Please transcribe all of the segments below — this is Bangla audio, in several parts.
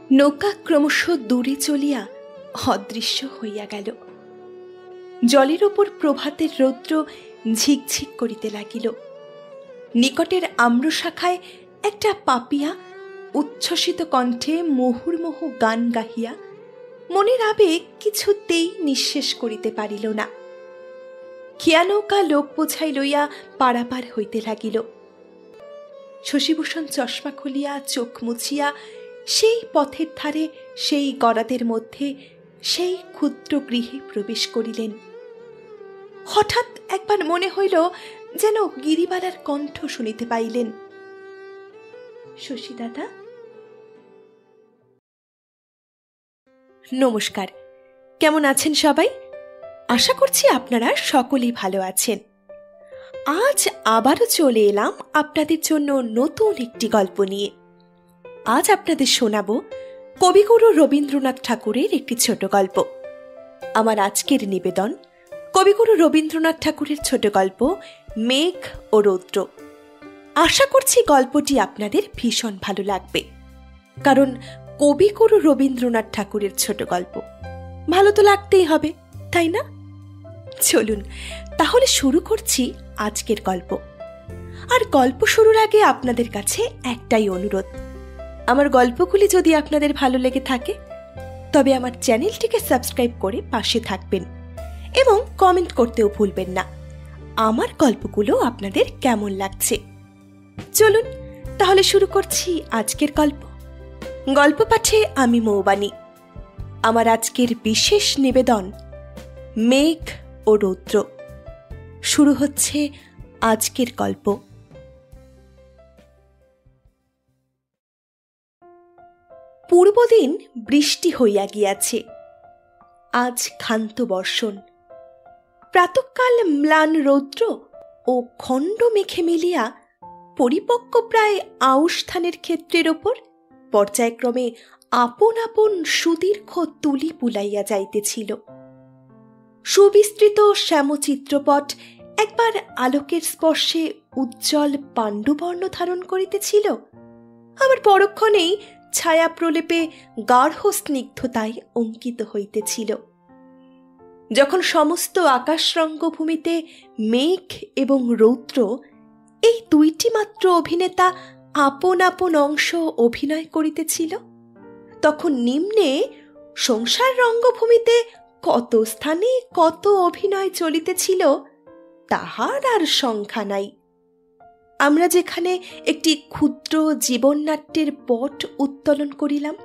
নৌকা ক্রমশ দূরে চলিয়া অদৃশ্য হইয়া গেল। জলের ওপর প্রভাতের রৌদ্র ঝিকঝিক করিতে লাগিল। নিকটের আম্রশাখায় একটা পাপিয়া উচ্ছ্বসিত কণ্ঠে মুহুর্মুহু গান গাহিয়া মনের আবেগ কিছুতেই নিঃশেষ করিতে পারিল না। খিয়া নৌকা লোক বোঝাই লইয়া পারাপার হইতে লাগিল। শশীভূষণ চশমা খুলিয়া চোখ মুছিয়া সেই পথের ধারে সেই গরাদের মধ্যে সেই ক্ষুদ্র গৃহে প্রবেশ করিলেন। হঠাৎ একবার মনে হইল যেন গিরিবালার কণ্ঠ শুনিতে পাইলেন। শশী দাদা। নমস্কার, কেমন আছেন সবাই? আশা করছি আপনারা সকলেই ভালো আছেন। আজ আবারও চলে এলাম আপনাদের জন্য নতুন একটি গল্প নিয়ে। আজ আপনাদের শোনাব কবিগুরু রবীন্দ্রনাথ ঠাকুরের একটি ছোট গল্প। আমার আজকের নিবেদন কবিগুরু রবীন্দ্রনাথ ঠাকুরের ছোট গল্প মেঘ ও রৌদ্র। আশা করছি গল্পটি আপনাদের ভীষণ ভালো লাগবে, কারণ কবিগুরু রবীন্দ্রনাথ ঠাকুরের ছোট গল্প ভালো তো লাগতেই হবে, তাই না? চলুন তাহলে শুরু করছি আজকের গল্প। আর গল্প শুরুর আগে আপনাদের কাছে একটাই অনুরোধ, আমার গল্পগুলি যদি আপনাদের ভালো লেগে থাকে তবে আমার চ্যানেলটিকে সাবস্ক্রাইব করে পাশে থাকবেন এবং কমেন্ট করতেও ভুলবেন না আমার গল্পগুলো আপনাদের কেমন লাগছে। চলুন তাহলে শুরু করছি আজকের গল্প। গল্প পাঠে আমি মৌবানী। আমার আজকের বিশেষ নিবেদন মেঘ ও রৌদ্র। শুরু হচ্ছে আজকের গল্প। পূর্বদিন বৃষ্টি হইয়া গিয়াছে, আজ ক্ষান্ত বর্ষণ। প্রাতঃকাল ম্লান রৌদ্র ও খণ্ড মেঘে মিলিয়া পরিপক্ক প্রায় আউশ ধানের ক্ষেত্রের ওপর পর্যায়ক্রমে আপন আপন সুদীর্ঘ তুলি বুলাইয়া যাইতেছিল। সুবিস্তৃত শ্যামচিত্রপট একবার আলোকের স্পর্শে উজ্জ্বল পাণ্ডুবর্ণ ধারণ করিতেছিল, আবার পরক্ষণেই ছায়া প্রলেপে গাঢ় স্নিগ্ধতায় অঙ্কিত হইতেছিল। যখন সমস্ত আকাশ রঙ্গভূমিতে মেঘ এবং রৌদ্র এই দুইটি মাত্র অভিনেতা আপন আপন অংশ অভিনয় করিতেছিল, তখন নিম্নে সংসার রঙ্গভূমিতে কত স্থানে কত অভিনয় চলিতেছিল তাহার আর সংখ্যা নাই। আমরা যেখানে একটি ক্ষুদ্র জীবননাট্যের পট উত্তোলন করিলাম,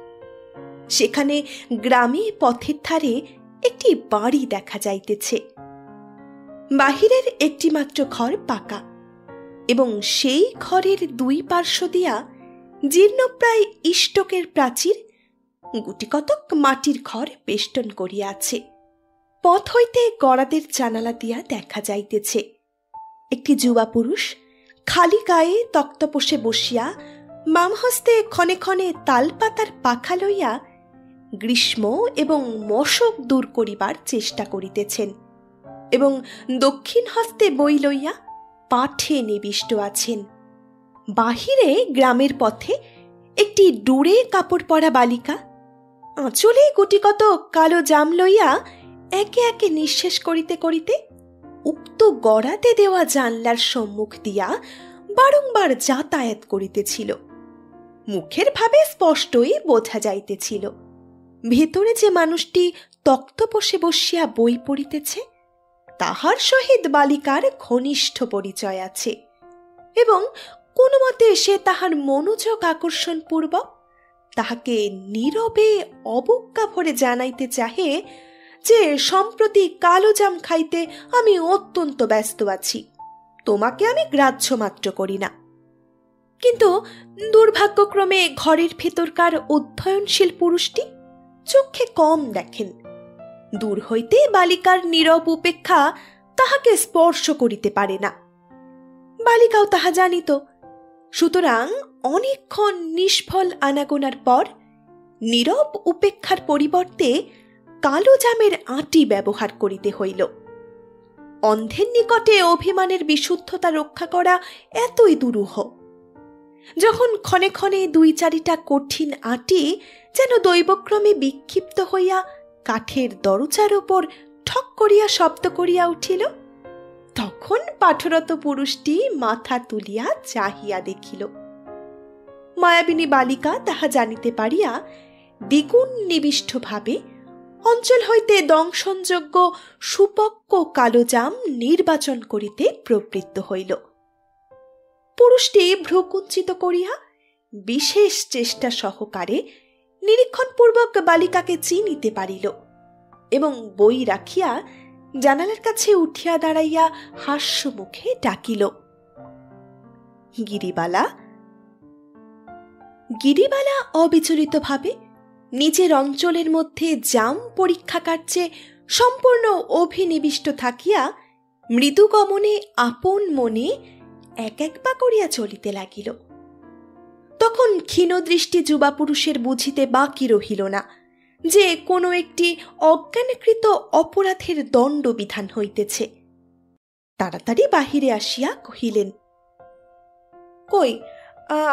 সেখানে গ্রামে পথের ধারে একটি বাড়ি দেখা যাইতেছে। বাহিরের একটি মাত্র ঘর পাকা এবং সেই ঘরের দুই পার্শ্ব দিয়া জীর্ণপ্রায় ইষ্টকের প্রাচীর গুটিকতক মাটির ঘর বেষ্টন করিয়া আছে। পথ হইতে গড়াদের জানালা দিয়া দেখা যাইতেছে একটি যুবা পুরুষ খালি গায়ে তক্তপোষে বসিয়া বাম হস্তে ক্ষণে ক্ষণে তালপাতার পাখা লইয়া গ্রীষ্ম এবং মশক দূর করিবার চেষ্টা করিতেছেন এবং দক্ষিণ হস্তে বই লইয়া পাঠে নিবিষ্ট আছেন। বাহিরে গ্রামের পথে একটি ডুরে কাপড় পরা বালিকা আঁচলে গুটিকত কালো জাম লইয়া একে একে নিঃশেষ করিতে করিতে উক্ত গড়াতে দেওয়া জানলার সম্মুখ দিয়া বারংবার যাতায়াত করিতেছিল। মুখের ভাবে স্পষ্টই বোঝা যাইতেছিল ভেতরে যে মানুষটি তক্তপোষে বসিয়া বই পড়িতেছে তাহার সহিত বালিকার ঘনিষ্ঠ পরিচয় আছে এবং কোনো মতে সে তাহার মনোযোগ আকর্ষণ পূর্বক তাহাকে নীরবে অবজ্ঞা ভরে জানাইতে চাহে যে সম্প্রতি কালো জাম খাইতে আমি অত্যন্ত ব্যস্ত আছি, তোমাকে আমি গ্রাহ্য মাত্র করি না। কিন্তু দুর্ভাগ্যক্রমে ঘরের ভেতরকার অধ্যয়নশীল পুরুষটি চোখে কম দেখেন। দূর হইতে বালিকার নীরব উপেক্ষা তাহাকে স্পর্শ করিতে পারে না। বালিকাও তাহা জানিত। সুতরাং অনেকক্ষণ নিষ্ফল আনাগোনার পর নীরব উপেক্ষার পরিবর্তে কালো জামের আঁটি ব্যবহার করিতে হইল। অন্ধের নিকটে অভিমানের বিশুদ্ধতা রক্ষা করা এতই দুরূহ। যখন ক্ষণে ক্ষণে 2-4টা কঠিন আঁটি যেন দৈবক্রমে বিক্ষিপ্ত হইয়া কাঠের দরজার উপর ঠক করিয়া শব্দ করিয়া উঠিল, তখন পাঠরত পুরুষটি মাথা তুলিয়া চাহিয়া দেখিল। মায়াবিনী বালিকা তাহা জানিতে পারিয়া দ্বিগুণ নিবিষ্টভাবে অঞ্চল হইতে দংশনযোগ্য সুপক্ক কালো জাম নির্বাচন করিতে প্রবৃত্ত হইল। পুরুষটি ভ্রুকুঞ্চিত করিয়া বিশেষ চেষ্টা সহকারে নিরীক্ষণপূর্বক বালিকাকে চিনিতে পারিল এবং বই রাখিয়া জানালার কাছে উঠিয়া দাঁড়াইয়া হাস্যমুখে ডাকিল, গিরিবালা। গিরিবালা অবিচলিতভাবে নিজের অঞ্চলের মধ্যে জাম পরীক্ষা কার্যে সম্পূর্ণ অভিনিবিষ্ট থাকিয়া মৃদুগমনে আপন মনে এক এক পা করিয়া চলিতে লাগিল। তখন ক্ষীণদৃষ্টি যুবা পুরুষের বুঝিতে বাকি রহিল না যে কোনো একটি অজ্ঞানকৃত অপরাধের দণ্ড বিধান হইতেছে। তাড়াতাড়ি বাহিরে আসিয়া কহিলেন, কই,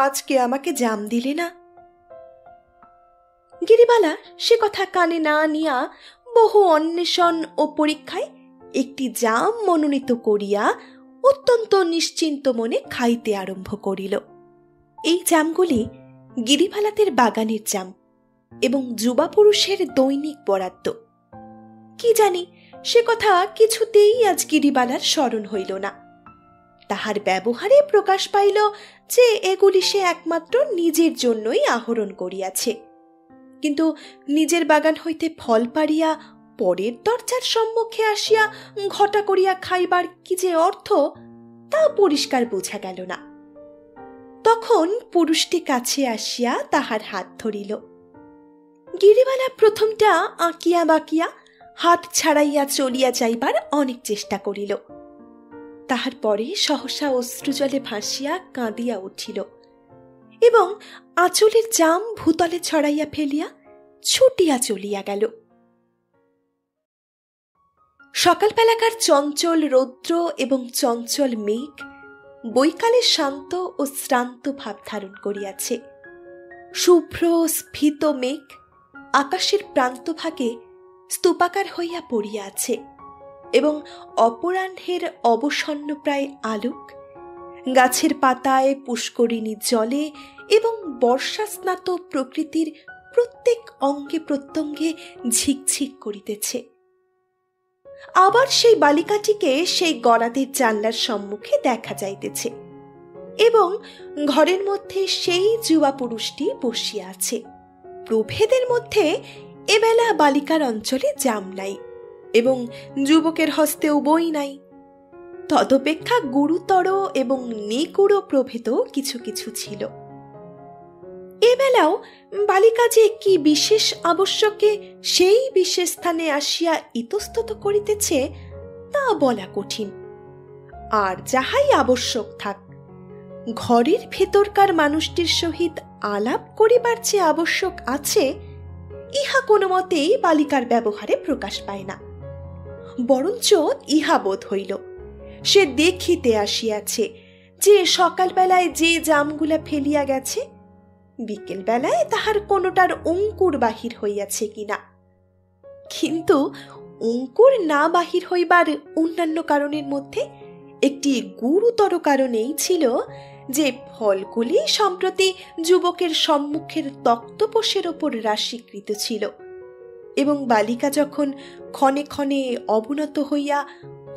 আজকে আমাকে জাম দিলে না? গিরিবালা সে কথা কানে না নিয়া বহু অন্বেষণ ও পরীক্ষায় একটি জাম মনোনীত করিয়া অত্যন্ত নিশ্চিন্ত মনে খাইতে আরম্ভ করিল। এই জামগুলি গিরিবালাদের বাগানের জাম এবং যুবা পুরুষের দৈনিক বরাদ্দ। কি জানি সে কথা কিছুতেই আজ গিরিবালার স্মরণ হইল না। তাহার ব্যবহারে প্রকাশ পাইল যে এগুলি সে একমাত্র নিজের জন্যই আহরণ করিয়াছে, কিন্তু নিজের বাগান হইতে ফল পাড়িয়া পরের দরজার সম্মুখে আসিয়া ঘটা করিয়া খাইবার কি যে অর্থ তা পরিষ্কার বোঝা গেল না। তখন পুরুষটি কাছে আসিয়া তাহার হাত ধরিল। গিরিবালা প্রথমটা আঁকিয়া বাকিয়া হাত ছাড়াইয়া চলিয়া যাইবার অনেক চেষ্টা করিল। তাহার পরে সহসা অশ্রুজলে ভাসিয়া কাঁদিয়া উঠিল এবং আঁচলের জাম ভূতলে ছড়াইয়া ফেলিয়া ছুটিয়া চলিয়া গেল। সকালবেলাকার চঞ্চল রৌদ্র এবং চঞ্চল মেঘ বৈকালে শান্ত ও শ্রান্ত ভাব ধারণ করিয়াছে। শুভ্র স্ফীত মেঘ আকাশের প্রান্তভাগে স্তূপাকার হইয়া পড়িয়া আছে এবং অপরাহ্নের অবসন্নপ্রায় আলোক গাছের পাতায়, পুষ্করিণী জলে এবং বর্ষাস্নাত প্রকৃতির প্রত্যেক অঙ্গে প্রত্যঙ্গে ঝিকঝিক করিতেছে। আবার সেই বালিকাটিকে সেই গড়াদের জানলার সম্মুখে দেখা যাইতেছে এবং ঘরের মধ্যে সেই যুবা পুরুষটি বসিয়া আছে। প্রভেদের মধ্যে এবেলা বালিকার অঞ্চলে জাম নাই এবং যুবকের হস্তেও বই নাই। তদপেক্ষা গুরুতর এবং নিগুড় প্রভেদ কিছু কিছু ছিল। এবেলাও বালিকা যে কি বিশেষ আবশ্যকে সেই বিশেষ স্থানে আসিয়া ইতস্তত করিতেছে তা বলা কঠিন। আর যাহাই আবশ্যক থাক, ঘরের ভেতরকার মানুষটির সহিত আলাপ করিবার যে আবশ্যক আছে ইহা কোনো মতেই বালিকার ব্যবহারে প্রকাশ পায় না। বরঞ্চ ইহা বোধ হইল সে দেখিতে আসিয়াছে যে সকালবেলায় যে জামগুলা ফেলিয়া গেছে বিকেল বেলায় তাহার কোনোটার অঙ্কুর বাহির হইয়াছে কিনা। কিন্তু অঙ্কুর না বাহির হইবার অন্যান্য কারণের মধ্যে একটি গুরুতর কারণ এই ছিল যে ফলগুলি সম্প্রতি যুবকের সম্মুখের তক্তপোষের ওপর রাশিকৃত ছিল এবং বালিকা যখন ক্ষণে ক্ষণে অবনত হইয়া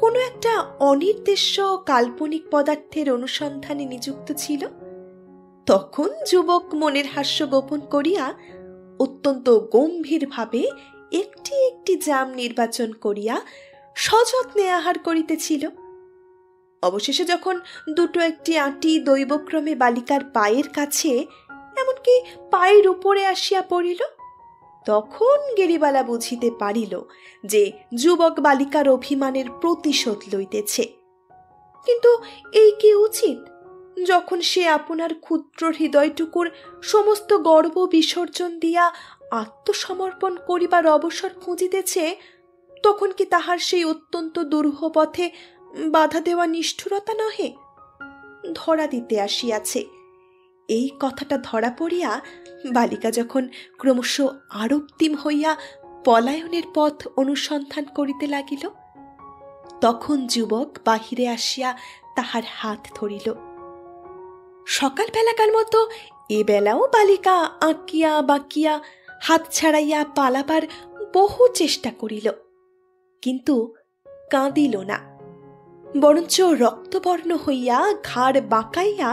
কোনো একটা অনির্দেশ্য কাল্পনিক পদার্থের অনুসন্ধানে নিযুক্ত ছিল, তখন যুবক মনের হাস্য গোপন করিয়া অত্যন্ত গম্ভীরভাবে একটি একটি জাম নির্বাচন করিয়া সযত্নে আহার করিতেছিল। অবশেষে যখন দুটো একটি আঁটি দৈবক্রমে বালিকার পায়ের কাছে, এমনকি পায়ের উপরে আসিয়া পড়িল, তখন গিরিবালা বুঝিতে পারিল যে যুবক বালিকার অভিমানের প্রতিশোধ লইতেছে। কিন্তু এই কি উচিত, যখন সে আপনার ক্ষুদ্র হৃদয়টুকুর সমস্ত গর্ব বিসর্জন দিয়া আত্মসমর্পণ করিবার অবসর খুঁজিতেছে, তখন কি তাহার সেই অত্যন্ত দুরূহ পথে বাধা দেওয়া নিষ্ঠুরতা নহে? ধরা দিতে আসিয়াছে, এই কথাটা ধরা পড়িয়া বালিকা যখন ক্রমশ আরক্তিম হইয়া পলায়নের পথ অনুসন্ধান করিতে লাগিল, তখন যুবক বাহিরে আসিয়া তাহার হাত ধরিল। সকালবেলাকার মতো এবেলাও বালিকা আঁকিয়া বাঁকিয়া হাত ছাড়াইয়া পালাবার বহু চেষ্টা করিল, কিন্তু কাঁদিল না, বরঞ্চ রক্তবর্ণ হইয়া ঘাড় বাঁকাইয়া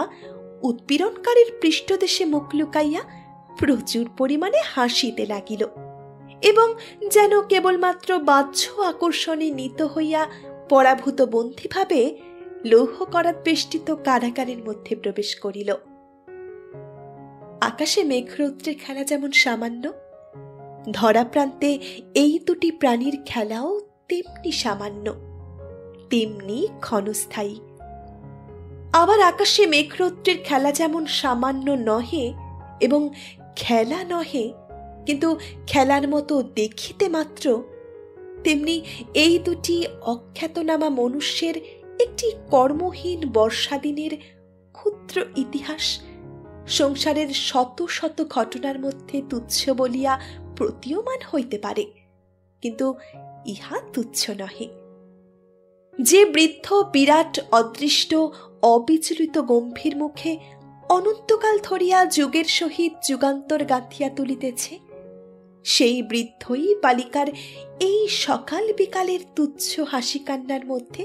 উৎপীড়নকারীর পৃষ্ঠদেশে মুখ লুকাইয়া প্রচুর পরিমাণে হাসিতে লাগিল এবং যেন কেবলমাত্র বাহ্য আকর্ষণে নীত হইয়া পরাভূত বন্দীভাবে লৌহ করাত বেষ্টিত কারাগারের মধ্যে প্রবেশ করিল। আকাশে মেঘরৌদ্রের খেলা যেমন সামান্য, ধরা প্রান্তে এই দুটি প্রাণীর খেলাও তেমনি সামান্য, তেমনি ক্ষণস্থায়ী। আবার আকাশে মেঘরৌদ্রের খেলা যেমন সামান্য নহে এবং খেলা নহে, কিন্তু খেলার মতো দেখিতে মাত্র, তেমনি এই দুটি অখ্যাতনামা মনুষ্যের একটি কর্মহীন বর্ষাদিনের ক্ষুদ্র ইতিহাস সংসারের শত শত ঘটনার মধ্যে তুচ্ছ বলিয়া প্রতীয়মান হইতে পারে, কিন্তু ইহা তুচ্ছ নহে। যে বৃদ্ধ বিরাট অদৃষ্ট অবিচলিত গম্ভীর মুখে অনন্তকাল ধরিয়া যুগের সহিত যুগান্তর গাঁথিয়া তুলিতেছে, সেই বৃদ্ধই বালিকার এই সকাল বিকালের তুচ্ছ হাসি কান্নার মধ্যে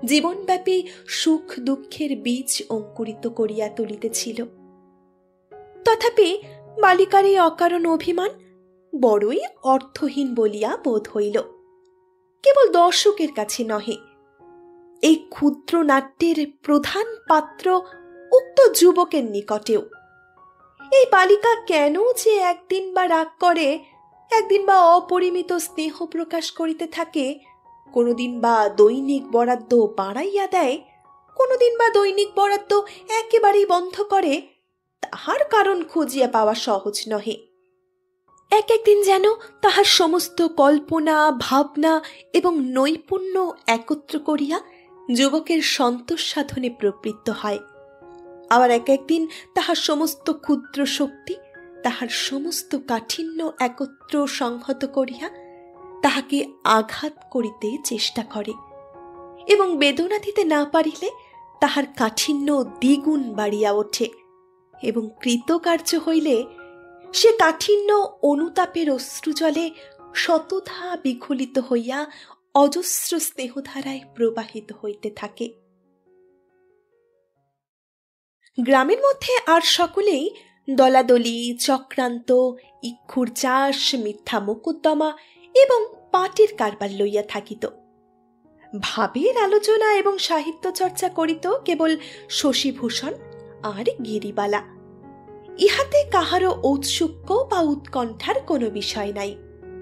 জীবনব্যাপী সুখ দুঃখের বীজ অঙ্কুরিত করিয়া তুলিতেছিল। তথাপি বালিকার এই অকারণ অভিমান বড়ই অর্থহীন বলিয়া বোধ হইল, কেবল দর্শকের কাছে নহে, এই ক্ষুদ্র নাট্যের প্রধান পাত্র উক্ত যুবকের নিকটেও। এই বালিকা কেন যে একদিন বা রাগ করে, একদিন বা অপরিমিত স্নেহ প্রকাশ করিতে থাকে, কোনোদিন বা দৈনিক বরাদ্দ বাড়াইয়া দেয়, কোনোদিন বা দৈনিক বরাদ্দ একেবারেই বন্ধ করে, তাহার কারণ খুঁজিয়া পাওয়া সহজ নহে। এক একদিন যেন তাহার সমস্ত কল্পনা ভাবনা এবং নৈপুণ্য একত্র করিয়া যুবকের সন্তোষ সাধনে প্রবৃত্ত হয়, আবার এক একদিন তাহার সমস্ত ক্ষুদ্র শক্তি, তাহার সমস্ত কাঠিন্য একত্র সংহত করিয়া তাহাকে আঘাত করিতে চেষ্টা করে এবং বেদনা দিতে না পারিলে তাহার কাঠিন্য দ্বিগুণ বাড়িয়া ওঠে এবং কৃতকার্য হইলে সে কাঠিন্য অনুতাপের অশ্রুজলে শতধা বিখলিত হইয়া অজস্র স্নেহধারায় প্রবাহিত হইতে থাকে। গ্রামের মধ্যে আর সকলেই দলাদলি, চক্রান্ত, ইক্ষুর চাষ, মিথ্যা মোকদ্দমা এবং পাটের কারবার লইয়া থাকিত। ভাবের আলোচনা এবং সাহিত্য চর্চা করিত কেবল শশীভূষণ আর গিরিবালা। ইহাতে কাহারও ঔৎসুক্য বা উৎকণ্ঠার কোনো বিষয় নাই,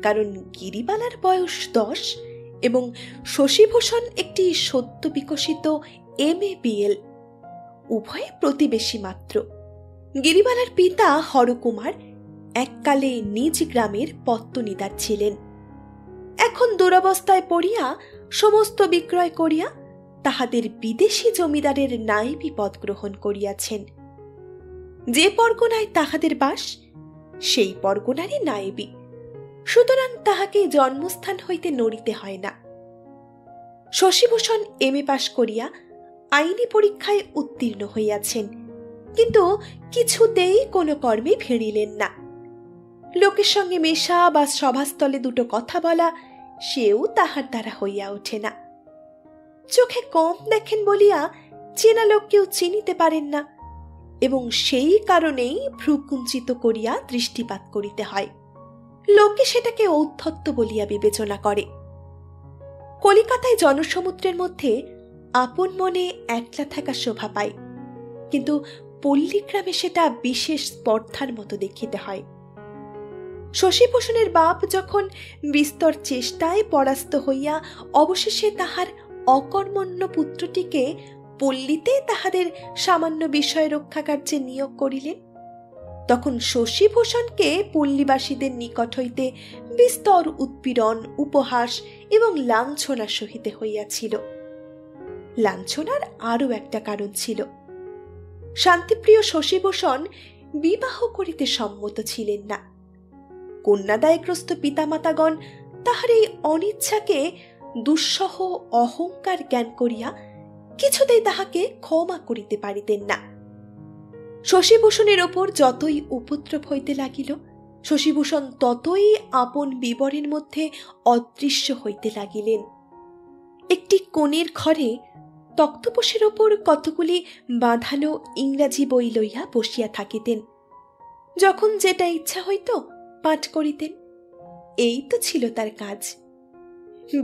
কারণ গিরিবালার বয়স 10 এবং শশীভূষণ একটি সদ্য বিকশিত MA-BL, উভয়ে প্রতিবেশী মাত্র। গিরিবালার পিতা হরকুমার এককালে নিজ গ্রামের পত্তনিদার ছিলেন, এখন দুরবস্থায় পড়িয়া সমস্ত বিক্রয় করিয়া তাহাদের বিদেশি জমিদারের নায়েবি পদ গ্রহণ করিয়াছেন। যে পরগনায় তাহাদের বাস, সেই পরগনারই নায়েবি, সুতরাং তাহাকে জন্মস্থান হইতে নড়িতে হয় না। শশীভূষণ MA পাশ করিয়া আইনি পরীক্ষায় উত্তীর্ণ হইয়াছেন, কিন্তু কিছুতেই কোনো কর্মে ভিড়িলেন না। লোকের সঙ্গে মেশা বা সভাস্থলে দুটো কথা বলা, সেও তাহার দ্বারা হইয়া ওঠে না। চোখে কম দেখেন বলিয়া চেনা লোককেও চিনিতে পারেন না এবং সেই কারণেই ভ্রুকুঞ্চিত করিয়া দৃষ্টিপাত করিতে হয়। লোকে সেটাকে ঔদ্ধত্য বলিয়া বিবেচনা করে। কলিকাতায় জনসমুদ্রের মধ্যে আপন মনে একলা থাকা শোভা পায়, কিন্তু পল্লীগ্রামে সেটা বিশেষ স্পর্ধার মতো দেখিতে হয়। শশীভূষণের বাপ যখন বিস্তর চেষ্টায় পরাস্ত হইয়া অবশেষে তাহার অকর্মণ্য পুত্রটিকে পল্লীতে তাহাদের সামান্য বিষয় রক্ষা কার্যে নিয়োগ করিলেন, তখন শশীভূষণকে পল্লীবাসীদের নিকট হইতে বিস্তর উৎপীড়ন, উপহাস এবং লাঞ্ছনা সহিতে হইয়াছিল। লাঞ্ছনার আরও একটা কারণ ছিল। শান্তিপ্রিয় শশীভূষণ বিবাহ করিতে সম্মত ছিলেন না। কন্যাদায়গ্রস্ত পিতামাতাগণ তাহার এই অনিচ্ছাকে দুঃসহ অহংকার জ্ঞান করিয়া কিছুতেই তাহাকে ক্ষমা করিতে পারিতেন না। শশীভূষণের ওপর যতই উপদ্রব হইতে লাগিল, শশীভূষণ ততই আপন বিবরের মধ্যে অদৃশ্য হইতে লাগিলেন। একটি কোণের ঘরে তক্তপোষের ওপর কতগুলি বাঁধানো ইংরাজি বই লইয়া বসিয়া থাকিতেন। যখন যেটা ইচ্ছা হইত পাঠ করিতেন। এই তো ছিল তার কাজ।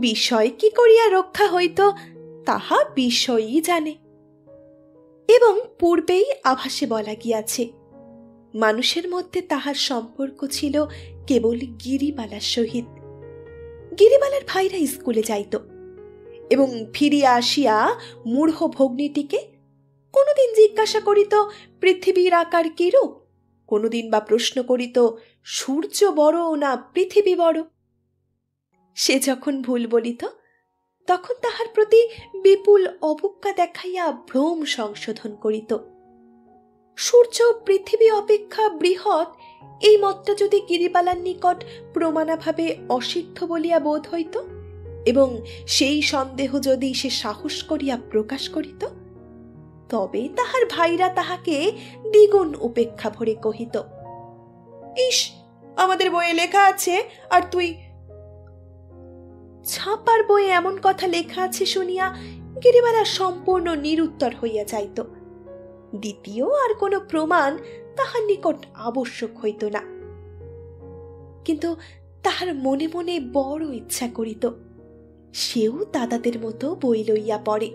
বিষয় কি করিয়া রক্ষা হইত তাহা বিষয়ই জানে। এবং পূর্বেই আভাসে বলা গিয়াছে, মানুষের মধ্যে তাহার সম্পর্ক ছিল কেবল গিরিবালার সহিত। গিরিবালার ভাইরা স্কুলে যাইত এবং ফিরিয়া আসিয়া মূঢ় ভগ্নীটিকে কোনোদিন জিজ্ঞাসা করিত পৃথিবীর আকার কিরূপ, কোনোদিন বা প্রশ্ন করিত সূর্য বড় না পৃথিবী বড়। সে যখন ভুল বলিত তখন তাহার প্রতি বিপুল অবজ্ঞা দেখাইয়া ভ্রম সংশোধন করিত। সূর্য পৃথিবী অপেক্ষা বৃহৎ এই মতটা যদি গিরিবালার নিকট প্রমাণাভাবে অসিদ্ধ বলিয়া বোধ হইত এবং সেই সন্দেহ যদি সে সাহস করিয়া প্রকাশ করিত, তবে তাহার ভাইরা তাহাকে দ্বিগুণ উপেক্ষা ভরে কহিত, ইস, আমাদের বইয়ে লেখা আছে আর তুই। ছাপার বইয়ে এমন কথা লেখা আছে শুনিয়া গিরিবালা সম্পূর্ণ নিরুত্তর হইয়া যাইত। দ্বিতীয় আর কোনো প্রমাণ তাহার নিকট আবশ্যক হইত না। কিন্তু তাহার মনে মনে বড় ইচ্ছা করিত সেও দাদাদের মতো বই লইয়া পড়ে।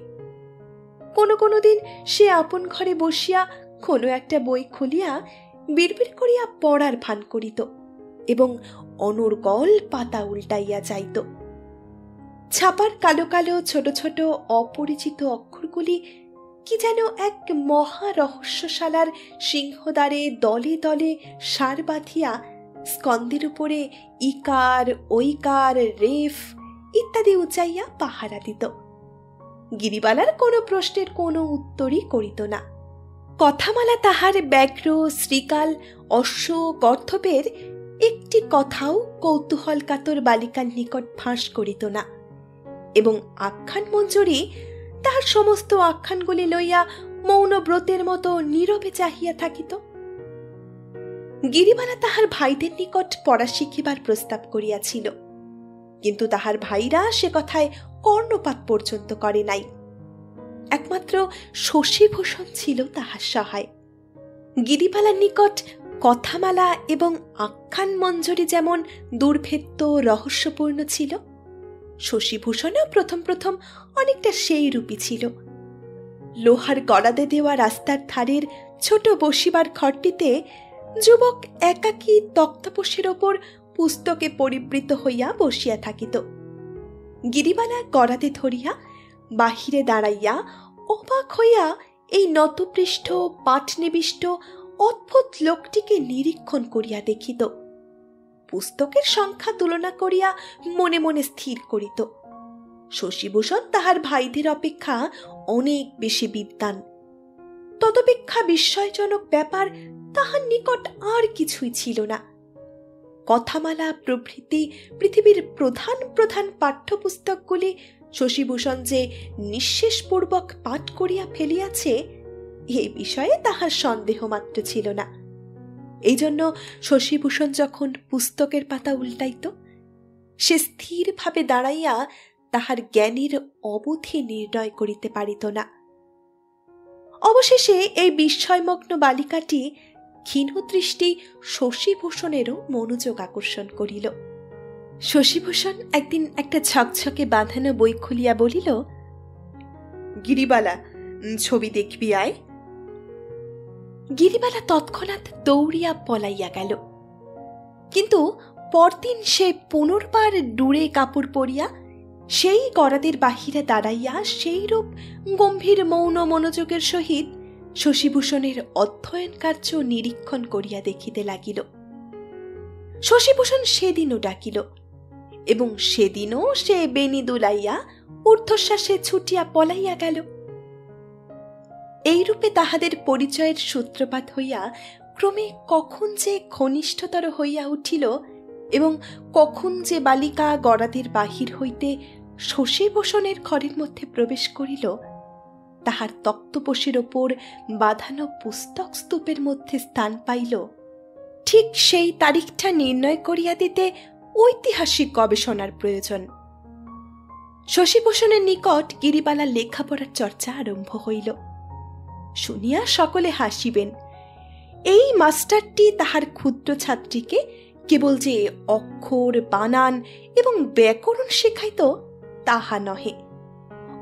কোনো দিন সে আপন ঘরে বসিয়া কোনো একটা বই খুলিয়া বিড়বিড় করিয়া পড়ার ভান করিত এবং অনর্গল পাতা উল্টাইয়া যাইত। ছাপার কালো কালো ছোট ছোট অপরিচিত অক্ষরগুলি কি যেন এক মহা রহস্যশালার সিংহদ্বারে দলে দলে সার বাঁধিয়া স্কন্দের উপরে ইকার, ঐকার, রেফ ইত্যাদি উচাইয়া পাহারা দিত। গিরিবালার কোনো প্রশ্নের কোনো উত্তরই করিত না। কথামালা তাহার ব্যাঘ্র, শ্রীকাল, অশ্ব, গর্ধবের একটি কথাও কৌতূহল কাতর বালিকার নিকট ফাঁস করিত না এবং আখ্যান মঞ্জুরি তাহার সমস্ত আখ্যানগুলি লইয়া মৌন ব্রতের মতো নীরবে চাহিয়া থাকিত। গিরিবালা তাহার ভাইদের নিকট পড়া শিখিবার প্রস্তাব করিয়াছিল, কিন্তু তাহার ভাইরা সে কথায় কর্ণপাত পর্যন্ত করে নাই। একমাত্র শশীভূষণ ছিল তাহার সহায়। গিরিবালার নিকট কথামালা এবং আখ্যান মঞ্জুরি যেমন দুর্ভেদ্য রহস্যপূর্ণ ছিল, শশীভূষণও প্রথম প্রথম অনেকটা সেই রূপী ছিল। লোহার গড়াদে দেওয়া রাস্তার ধারের ছোট বসিবার ঘরটিতে যুবক একাকী তক্তপোষের ওপর পুস্তকে পরিবৃত হইয়া বসিয়া থাকিত। গিরিবালা গড়াদে ধরিয়া বাহিরে দাঁড়াইয়া অবাক হইয়া এই নতপৃষ্ঠ পাঠনিবিষ্ট অদ্ভুত লোকটিকে নিরীক্ষণ করিয়া দেখিত। পুস্তকের সংখ্যা তুলনা করিয়া মনে মনে স্থির করিত, শশীভূষণ তাহার ভাইদের অপেক্ষা অনেক বেশি বিদ্বান। তদপেক্ষা বিস্ময়জনক ব্যাপার তাহার নিকট আর কিছুই ছিল না। কথামালা প্রভৃতি পৃথিবীর প্রধান প্রধান পাঠ্যপুস্তকগুলি শশীভূষণ যে নিঃশেষপূর্বক পাঠ করিয়া ফেলিয়াছে এই বিষয়ে তাহার সন্দেহ মাত্র ছিল না। এই জন্য শশীভূষণ যখন পুস্তকের পাতা উল্টাইত, সে স্থিরভাবে দাঁড়াইয়া তাহার জ্ঞানের অবধি নির্ণয় করিতে পারিত না। অবশেষে এই বিস্ময়মগ্ন বালিকাটি ক্ষীণদৃষ্টি শশীভূষণেরও মনোযোগ আকর্ষণ করিল। শশীভূষণ একদিন একটা ঝকঝকে বাঁধানো বই খুলিয়া বলিল, গিরিবালা, ছবি দেখবি আয়। গিরিবালা তৎক্ষণাৎ দৌড়িয়া পলাইয়া গেল, কিন্তু পরদিন সে পুনর্বার ডুরে কাপড় পরিয়া সেই গড়াদের বাহিরে দাঁড়াইয়া সেইরূপ গম্ভীর মৌন মনোযোগের সহিত শশীভূষণের অধ্যয়ন কার্য নিরীক্ষণ করিয়া দেখিতে লাগিল। শশীভূষণ সেদিনও ডাকিল এবং সেদিনও সে বেনি দুলাইয়া ঊর্ধ্বশ্বাসে ছুটিয়া পলাইয়া গেল। এইরূপে তাহাদের পরিচয়ের সূত্রপাত হইয়া ক্রমে কখন যে ঘনিষ্ঠতর হইয়া উঠিল এবং কখন যে বালিকা গড়াদের বাহির হইতে শশীভূষণের ঘরের মধ্যে প্রবেশ করিল, তাহার তক্তপোষের ওপর বাঁধানো পুস্তক স্তূপের মধ্যে স্থান পাইল, ঠিক সেই তারিখটা নির্ণয় করিয়া দিতে ঐতিহাসিক গবেষণার প্রয়োজন। শশীভূষণের নিকট গিরিবালার লেখাপড়ার চর্চা আরম্ভ হইল। শুনিয়া সকলে হাসিবেন। এই মাস্টারটি তাহার ক্ষুদ্র ছাত্রীকে কেবল যে অক্ষর, বানান এবং ব্যাকরণ শেখাইত তাহা নহে,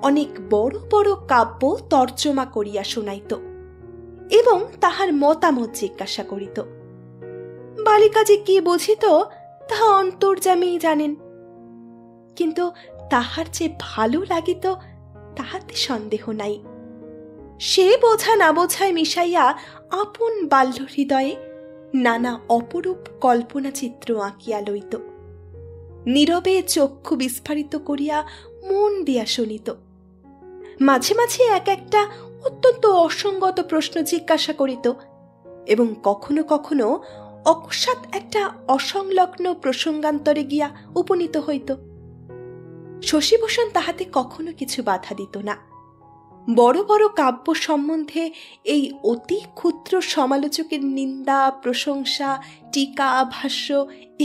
অনেক বড় বড় কাব্য তর্জমা করিয়া শুনাইত এবং তাহার মতামত জিজ্ঞাসা করিত। বালিকা যে কি বুঝিত তাহা অন্তর্যামী জানেন, কিন্তু তাহার যে ভালো লাগিত তাহাতে সন্দেহ নাই। সে বোঝা না বোঝায় মিশাইয়া আপন বাল্য হৃদয়ে নানা অপরূপ কল্পনা চিত্র আঁকিয়া লইত। নীরবে চক্ষু বিস্ফারিত করিয়া মন দিয়া শুনিত। মাঝে মাঝে এক একটা অত্যন্ত অসঙ্গত প্রশ্ন জিজ্ঞাসা করিত এবং কখনো কখনো অকস্মাৎ একটা অসংলগ্ন প্রসঙ্গান্তরে গিয়া উপনীত হইত। শশীভূষণ তাহাতে কখনো কিছু বাধা দিত না। বড় বড় কাব্য সম্বন্ধে এই অতি ক্ষুদ্র সমালোচকের নিন্দা, প্রশংসা, টিকা, ভাষ্য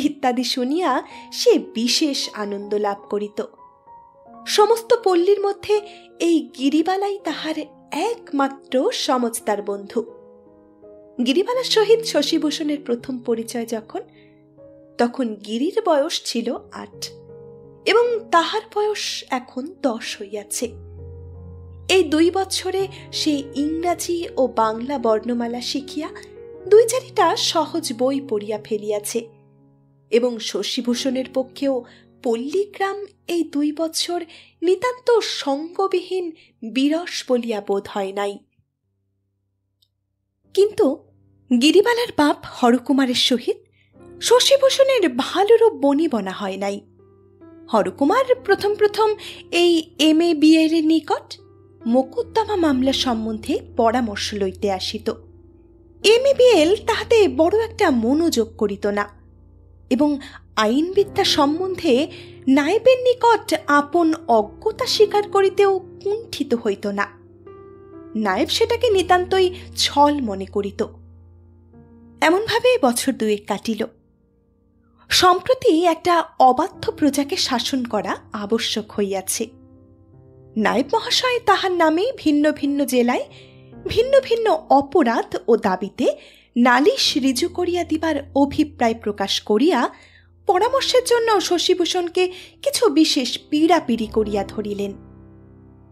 ইত্যাদি শুনিয়া সে বিশেষ আনন্দ লাভ করিত। সমস্ত পল্লীর মধ্যে এই গিরিবালাই তাহার একমাত্র সমজদার বন্ধু। গিরিবালার সহিত শশীভূষণের প্রথম পরিচয় তখন গিরির বয়স ছিল 8 এবং তাহার বয়স এখন 10 হইয়াছে। এই 2 বছরে সে ইংরাজি ও বাংলা বর্ণমালা শিখিয়া 2-4টা সহজ বই পড়িয়া ফেলিয়াছে এবং শশীভূষণের পক্ষেও পল্লীগ্রাম এই 2 বছর নিতান্ত সঙ্গবিহীন বিরস বলিয়া বোধ হয় নাই। কিন্তু গিরিবালার বাপ হরকুমারের সহিত শশীভূষণের ভালোরূপ বনিবনা হয় নাই। হরকুমার প্রথম প্রথম এই MA BA এর নিকট মোকদ্দমা মামলা সম্বন্ধে পরামর্শ লইতে আসিত। MABL তাহাতে বড় একটা মনোযোগ করিত না এবং আইনবিদ্যা সম্বন্ধে নায়েবের নিকট আপন অজ্ঞতা স্বীকার করিতেও কুণ্ঠিত হইত না। নায়েব সেটাকে নিতান্তই ছল মনে করিত। এমনভাবে বছর 2 কাটিল। সম্প্রতি একটা অবাধ্য প্রজাকে শাসন করা আবশ্যক হইয়াছে। নায়েব মহাশয় তাহার নামে ভিন্ন ভিন্ন জেলায় ভিন্ন ভিন্ন অপরাধ ও দাবিতে নালিশ রিজু করিয়া দিবার অভিপ্রায় প্রকাশ করিয়া পরামর্শের জন্য শশীভূষণকে কিছু বিশেষ পীড়াপিড়ি করিয়া ধরিলেন।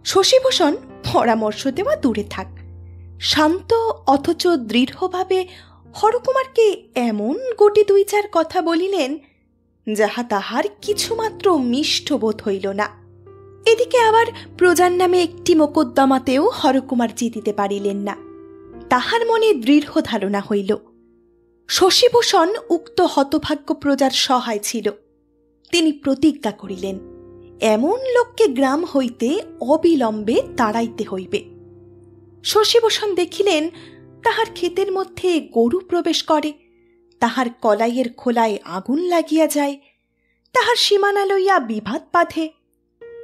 শশীভূষণ পরামর্শ দেওয়া দূরে থাক, শান্ত অথচ দৃঢ়ভাবে হরকুমারকে এমন গোটি 2-4 কথা বলিলেন যাহা তাহার কিছুমাত্র মিষ্ট বোধ হইল না। এদিকে আবার প্রজার নামে একটি মোকদ্দমাতেও হরকুমার জিতিতে পারিলেন না। তাহার মনে দৃঢ় ধারণা হইল শশীভূষণ উক্ত হতভাগ্য প্রজার সহায় ছিল। তিনি প্রতিজ্ঞা করিলেন এমন লোককে গ্রাম হইতে অবিলম্বে তাড়াইতে হইবে। শশীভূষণ দেখিলেন তাহার ক্ষেতের মধ্যে গরু প্রবেশ করে, তাহার কলাইয়ের খোলায় আগুন লাগিয়া যায়, তাহার সীমানা লইয়া বিবাদ বাঁধে,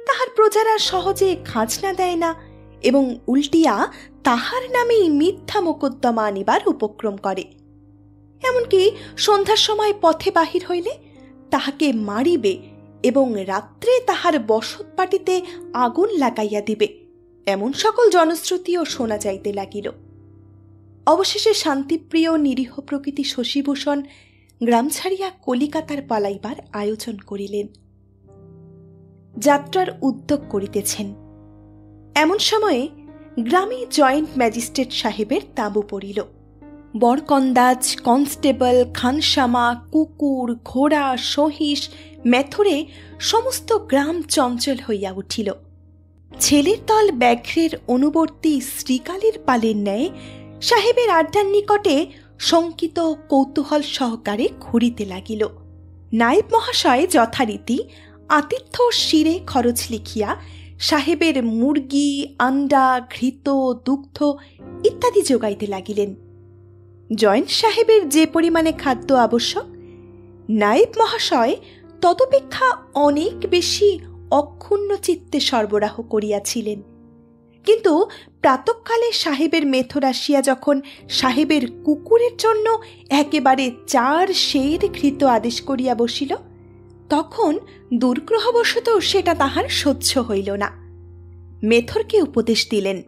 তাহার প্রজারা সহজে খাজনা দেয় না এবং উল্টিয়া তাহার নামেই মিথ্যা মোকদ্দমা আনিবার উপক্রম করে। এমনকি সন্ধ্যার সময় পথে বাহির হইলে তাহাকে মারিবে এবং রাত্রে তাহার বসত পাটিতে আগুন লাগাইয়া দিবে, এমন সকল জনশ্রুতিও শোনা যাইতে লাগিল। অবশেষে শান্তিপ্রিয় নিরীহ প্রকৃতি শশীভূষণ গ্রাম ছাড়িয়া কলিকাতার পালাইবার আয়োজন করিলেন। যাত্রার উদ্যোগ করিতেছেন। এমন সময়ে গ্রামে জয়েন্ট ম্যাজিস্ট্রেট সাহেবের তাঁবু পড়িল। বরকন্দাজ, কনস্টেবল, খানসামা, কুকুর, ঘোড়া, সহিস, মেথরে সমস্ত গ্রাম চঞ্চল হইয়া উঠিল। ছেলের দল ব্যাঘ্রের অনুবর্তী শ্রীকালীর পালের ন্যায় সাহেবের আড্ডার নিকটে শঙ্কিত কৌতূহল সহকারে ঘুরিতে লাগিল। নায়েব মহাশয় যথারীতি আতিথ্য শিরে খরচ লিখিয়া সাহেবের মুরগি, আন্ডা, ঘৃত, দুগ্ধ ইত্যাদি যোগাইতে লাগিলেন। জয়েন্ট সাহেবের যে পরিমাণে খাদ্য আবশ্যক, নায়েব মহাশয় তদপেক্ষা অনেক বেশি অক্ষুণ্ণ চিত্তে সরবরাহ করিয়াছিলেন। কিন্তু প্রাতঃকালে সাহেবের মেথর আসিয়া যখন সাহেবের কুকুরের জন্য একেবারে 4 সের ঘৃত আদেশ করিয়া বসিল, তখন দুর্গ্রহবশত সেটা তাহার সহ্য হইল না। মেথরকে উপদেশ দিলেন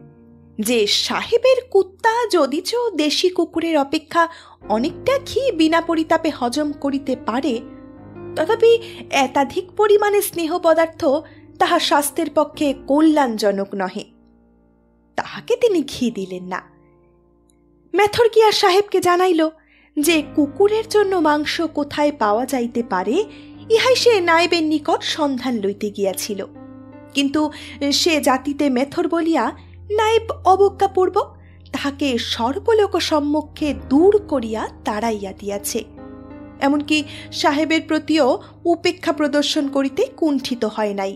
যে সাহেবের কুত্তা যদিচ দেশি কুকুরের অপেক্ষা অনেকটা ঘি বিনা পরিতাপে হজম করিতে পারে, তথাপি একাধিক পরিমাণে স্নেহ পদার্থ তাহা স্বাস্থ্যের পক্ষে কল্যাণজনক নহে। তাহাকে তিনি ঘি দিলেন না। মেথর গিয়া সাহেবকে জানাইল যে কুকুরের জন্য মাংস কোথায় পাওয়া যাইতে পারে, ইহাই সে নায়েবের নিকট সন্ধান লইতে গিয়াছিল। কিন্তু সে জাতিতে মেথর বলিয়া নায়েব অবজ্ঞাপূর্বক তাহাকে সর্বলোক সম্মুখে দূর করিয়া তাড়াইয়া দিয়াছে। এমনকি সাহেবের প্রতিও উপেক্ষা প্রদর্শন করিতে কুণ্ঠিত হয় নাই।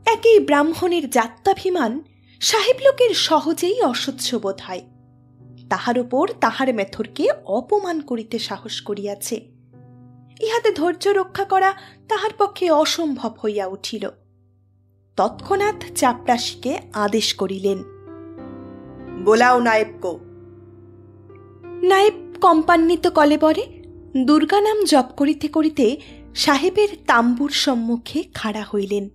একই ব্রাহ্মণের জাত্যাভিমান সাহেব লোকের সহজেই অসহ্য বোধ হয়। তাহার উপর তাহার মেথরকে অপমান করিতে সাহস করিয়াছে। ইহাতে ধৈর্য রক্ষা করা তাহার পক্ষে অসম্ভব হইয়া উঠিল। তৎক্ষণাৎ চাপরাশিকে আদেশ করিলেন, বোলাও নায়েবকো। নায়েব কম্পান্বিত কলেবরে দুর্গা নাম জপ করিতে করিতে সাহেবের তাম্বুর সম্মুখে খাড়া হইলেন।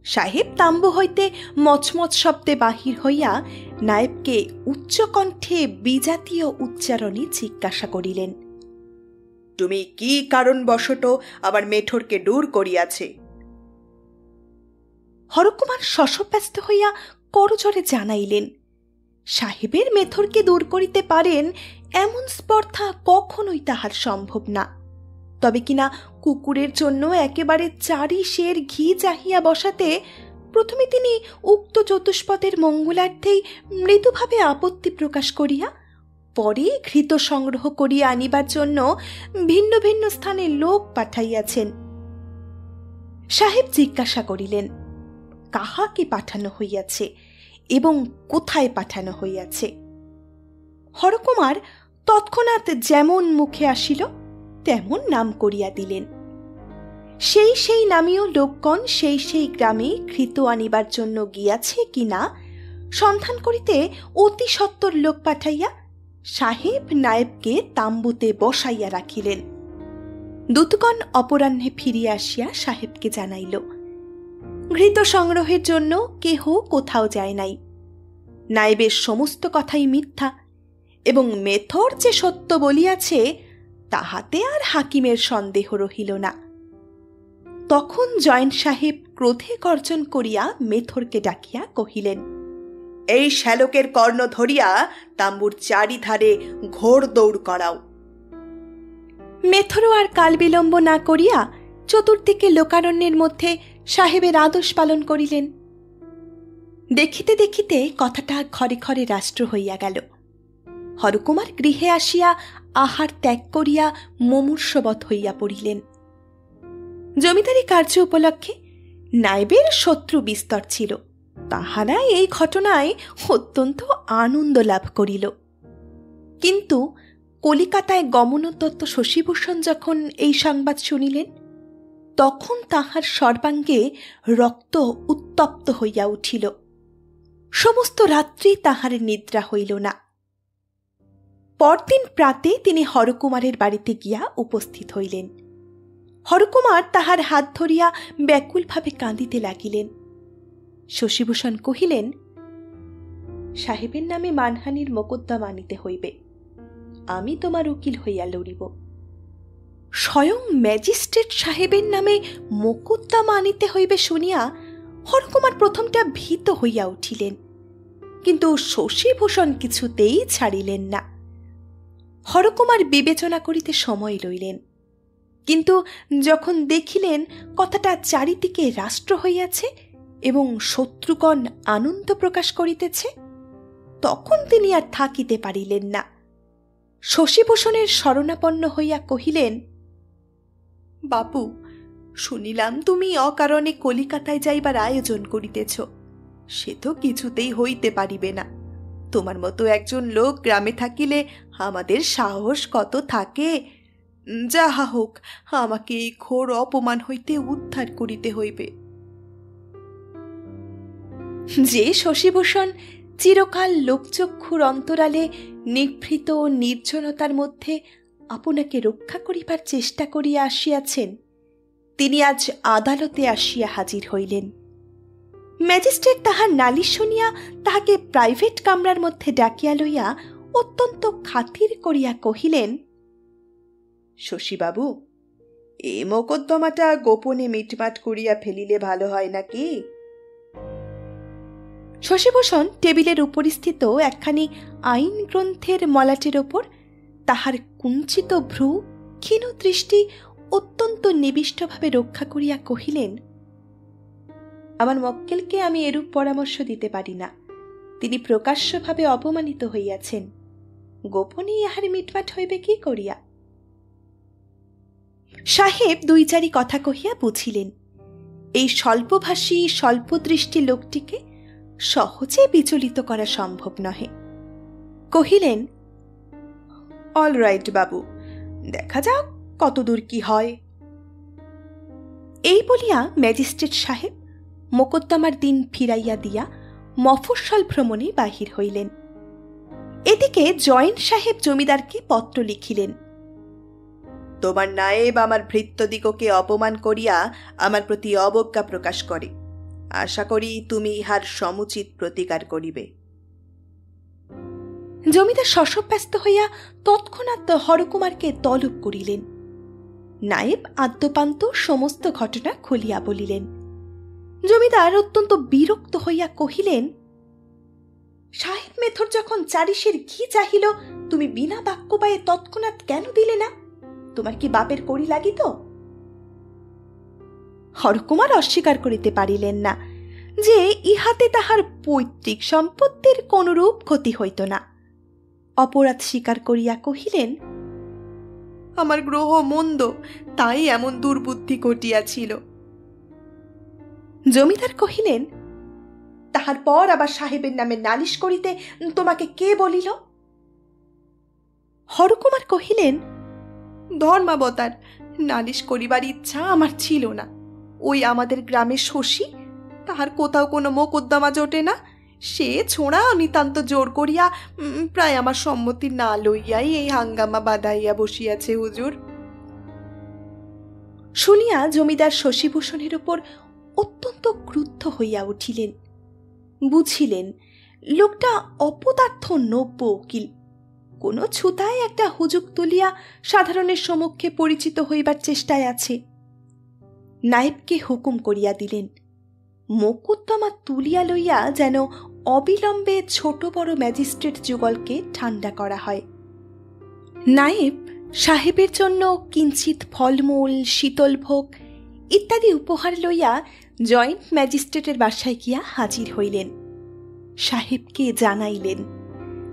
সাহেব তাম্বু হইতে মচমচ শব্দে বাহির হইয়া নায়েবকে উচ্চকণ্ঠে বিজাতীয় উচ্চারণে জিজ্ঞাসা করিলেন, তুমি কি কারণবশত আবার মেঠোরকে দূর করিয়াছে? হরকুমার শশব্যস্ত হইয়া করজোরে জানাইলেন, সাহেবের মেথরকে দূর করিতে পারেন এমন স্পর্ধা কখনোই তাহার সম্ভব না। তবে কিনা কুকুরের জন্য একেবারে 4 সের ঘি চাহিয়া বসাতে প্রথমে তিনি উক্ত চতুষ্পদের মঙ্গলার্থেই মৃদুভাবে আপত্তি প্রকাশ করিয়া পরে ঘৃত সংগ্রহ করিয়া আনিবার জন্য ভিন্ন ভিন্ন স্থানে লোক পাঠাইয়াছেন। সাহেব জিজ্ঞাসা করিলেন, কাহাকে পাঠানো হইয়াছে এবং কোথায় পাঠানো হইয়াছে? হরকুমার তৎক্ষণাৎ যেমন মুখে আসিল তেমন নাম করিয়া দিলেন। সেই নামীয় লোকগণ সেই গ্রামে ঘৃত আনিবার জন্য গিয়াছে কিনা সন্ধান করিতে অতি সত্বর লোক পাঠাইয়া সাহেব নায়েবকে তাম্বুতে বসাইয়া রাখিলেন। দূতগণ অপরাহ্নে ফিরিয়া আসিয়া সাহেবকে জানাইল, ঘৃত সংগ্রহের জন্য কেহ কোথাও যায় নাই। নায়েবের সমস্ত কথাই মিথ্যা এবং মেথর যে সত্য বলিয়াছে তাহাতে আর হাকিমের সন্দেহ রহিল না। তখন জয়েন্ট সাহেব ক্রোধে গর্জন করিয়া মেথরকে ডাকিয়া কহিলেন, এই শ্যালকের কর্ণ ধরিয়া তাম্বুর চারিধারে ঘোর দৌড় করাও। মেথরও আর কাল বিলম্ব না করিয়া চতুর্দিকে লোকারণ্যের মধ্যে সাহেবের আদেশ পালন করিলেন। দেখিতে দেখিতে কথাটা ঘরে ঘরে রাষ্ট্র হইয়া গেল। হরকুমার গৃহে আসিয়া আহার ত্যাগ করিয়া মুমূর্ষবৎ হইয়া পড়িলেন। জমিদারি কার্য উপলক্ষে নায়েবের শত্রু বিস্তর ছিল। তাহারা এই ঘটনায় অত্যন্ত আনন্দ লাভ করিল। কিন্তু কলিকাতায় গমনোদ্যত শশীভূষণ যখন এই সংবাদ শুনিলেন, তখন তাহার সর্বাঙ্গে রক্ত উত্তপ্ত হইয়া উঠিল। সমস্ত রাত্রি তাহার নিদ্রা হইল না। পরদিন প্রাতে তিনি হরকুমারের বাড়িতে গিয়া উপস্থিত হইলেন। হরকুমার তাহার হাত ধরিয়া ব্যাকুলভাবে কাঁদিতে লাগিলেন। শশীভূষণ কহিলেন, সাহেবের নামে মানহানির মোকদ্দমা আনিতে হইবে। আমি তোমার উকিল হইয়া লড়িব। স্বয়ং ম্যাজিস্ট্রেট সাহেবের নামে মোকদ্দমা আনিতে হইবে শুনিয়া হরকুমার প্রথমটা ভীত হইয়া উঠিলেন, কিন্তু শশীভূষণ কিছুতেই ছাড়িলেন না। হরকুমার বিবেচনা করিতে সময় লইলেন, কিন্তু যখন দেখিলেন কথাটা চারিদিকে রাষ্ট্র হইয়াছে এবং শত্রুগণ আনন্দ প্রকাশ করিতেছে, তখন তিনি আর থাকিতে পারিলেন না। শশীভূষণের শরণাপন্ন হইয়া কহিলেন, বাপু, শুনিলাম তুমি অকারণে কলিকাতায় যাইবার আয়োজন করিতেছ। সে তো কিছুতেই হইতে পারিবে না। তোমার মতো একজন লোক গ্রামে থাকিলে আমাদের সাহস কত থাকে। যাহা হোক, আমাকে এই ঘোর অপমান হইতে উদ্ধার করিতে হইবে। যে শশীভূষণ চিরকাল লোকচক্ষুর অন্তরালে নিভৃত নির্জনতার মধ্যে আপনাকে রক্ষা করিবার চেষ্টা করিয়া আসিয়াছেন, তিনি আজ আদালতে আসিয়া হাজির হইলেন। ম্যাজিস্ট্রেট তাহার নালিশ শুনিয়া তাহাকে প্রাইভেট কামরার মধ্যে ডাকিয়া লইয়া অত্যন্ত খাতির করিয়া কহিলেন, শশীবাবু, এ মোকদ্দমাটা গোপনে মিটমাট করিয়া ফেলিলে ভালো হয় নাকি? শশীভূষণ টেবিলের উপরিস্থিত একখানি আইন গ্রন্থের মলাটের ওপর তাহার কুঞ্চিত ভ্রু ক্ষীণ দৃষ্টি অত্যন্ত নিবিষ্টভাবে রক্ষা করিয়া কহিলেন, আমার মক্কেলকে আমি এরূপ পরামর্শ দিতে পারি না। তিনি প্রকাশ্যভাবে অপমানিত হইয়াছেন, গোপনে ইহার মিটমাট হইবে কি করিয়া? সাহেব দুই চারি কথা কহিয়া বুঝিলেন এই স্বল্পভাষী স্বল্পদৃষ্টি লোকটিকে সহজে বিচলিত করা সম্ভব নহে। কহিলেন, অল রাইট বাবু, দেখা যাক কতদূর কি হয়। এই বলিয়া ম্যাজিস্ট্রেট সাহেব মোকদ্দমার দিন ফিরাইয়া দিয়া মফস্বল ভ্রমণে বাহির হইলেন। এদিকে জয়েন্ট সাহেব জমিদারকে পত্র লিখিলেন, তোমার নায়েব আমার ভৃত্যদিগকে অপমান করিয়া আমার প্রতি অবজ্ঞা প্রকাশ করে। আশা করি তুমি ইহার সমুচিত প্রতিকার করিবে। জমিদার শশব্যস্ত হইয়া তৎক্ষণাৎ হরকুমারকে তলব করিলেন। নায়েব আদ্যপান্ত সমস্ত ঘটনা খুলিয়া বলিলেন। জমিদার অত্যন্ত বিরক্ত হইয়া কহিলেন, সাহেব মেথর যখন চারিশের ঘি চাহিল, তুমি বিনা বাক্য পায়ে তৎক্ষণাৎ কেন দিলে না? তোমার কি বাপের কড়ি লাগিত? হরকুমার অস্বীকার করিতে পারিলেন না যে ইহাতে তাহার পৈতৃক সম্পত্তির কোনরূপ ক্ষতি হইত না। অপরাধ স্বীকার করিয়া কহিলেন, আমার গ্রহ মন্দ, তাই এমন দুর্বুদ্ধি ঘটিয়াছিল। জমিদার কহিলেন, তাহার পর আবার সাহেবের নামে নালিশ করিতে তোমাকে কে বলিল? হরকুমার কহিলেন, ধর্মাবতার, নালিশ করিবার ইচ্ছা আমার ছিল না। ওই আমাদের গ্রামের শশী, তাহার কোথাও কোনো মোকদ্দমা জোটে না, সে ছোঁড়া নিতান্ত জোর করিয়া প্রায় আমার সম্মতি না লইয়াই এই হাঙ্গামা বাঁধাইয়া বসিয়াছে হুজুর। শুনিয়া জমিদার শশীভূষণের উপর অত্যন্ত ক্রুদ্ধ হইয়া উঠিলেন। বুঝিলেন লোকটা অপদার্থ নব্য উকিল, কোন ছুতায় একটা হুজুক তুলিয়া সাধারণের সম্মুখে পরিচিত হইবার চেষ্টায় আছে। নায়েবকে হুকুম করিয়া দিলেন, মোকদ্দমা তুলিয়া লইয়া যেন অবিলম্বে ছোট বড় ম্যাজিস্ট্রেট যুগলকে ঠান্ডা করা হয়। নায়েব সাহেবের জন্য কিঞ্চিত ফলমূল, শীতল ভোগ ইত্যাদি উপহার লইয়া জয়েন্ট ম্যাজিস্ট্রেটের বাসায় গিয়া হাজির হইলেন। সাহেবকে জানাইলেন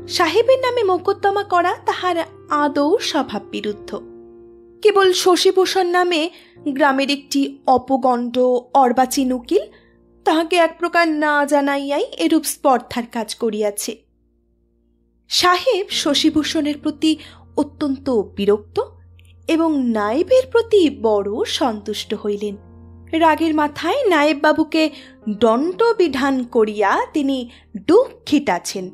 সাহেবের নামে মোকদ্দমা করা তাহার আদৌ স্বভাব বিরুদ্ধ। কেবল শশীভূষণ নামে গ্রামের একটি অপগণ্ড অর্বাচীন উকিল তাহাকে এক প্রকার না জানাইয়াই এরূপ স্পর্ধার কাজ করিয়াছে। সাহেব শশীভূষণের প্রতি অত্যন্ত বিরক্ত এবং নায়েবের প্রতি বড় সন্তুষ্ট হইলেন। রাগের মাথায় নায়েব বাবুকে দণ্ডবিধান করিয়া তিনি দুঃখিতাছেন।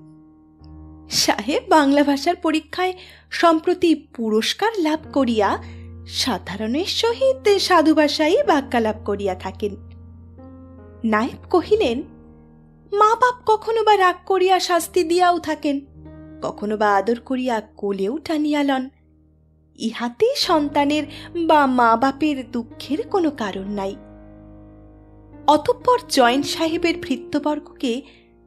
সাহেব বাংলা ভাষার পরীক্ষায় সম্প্রতি পুরস্কার লাভ করিয়া সাধারণের সহিত সাধু ভাষায় বাক্যালাপ করিয়া থাকেন। নায়েব কহিলেন, মা বাপ কখনো বা রাগ করিয়া শাস্তি দিয়াও থাকেন, কখনো বা আদর করিয়া কোলেও টানিয়া লন। ইহাতে সন্তানের বা মা বাপের দুঃখের কোনো কারণ নাই। অতঃপর জয়েন্ট সাহেবের ভৃত্যবর্গকে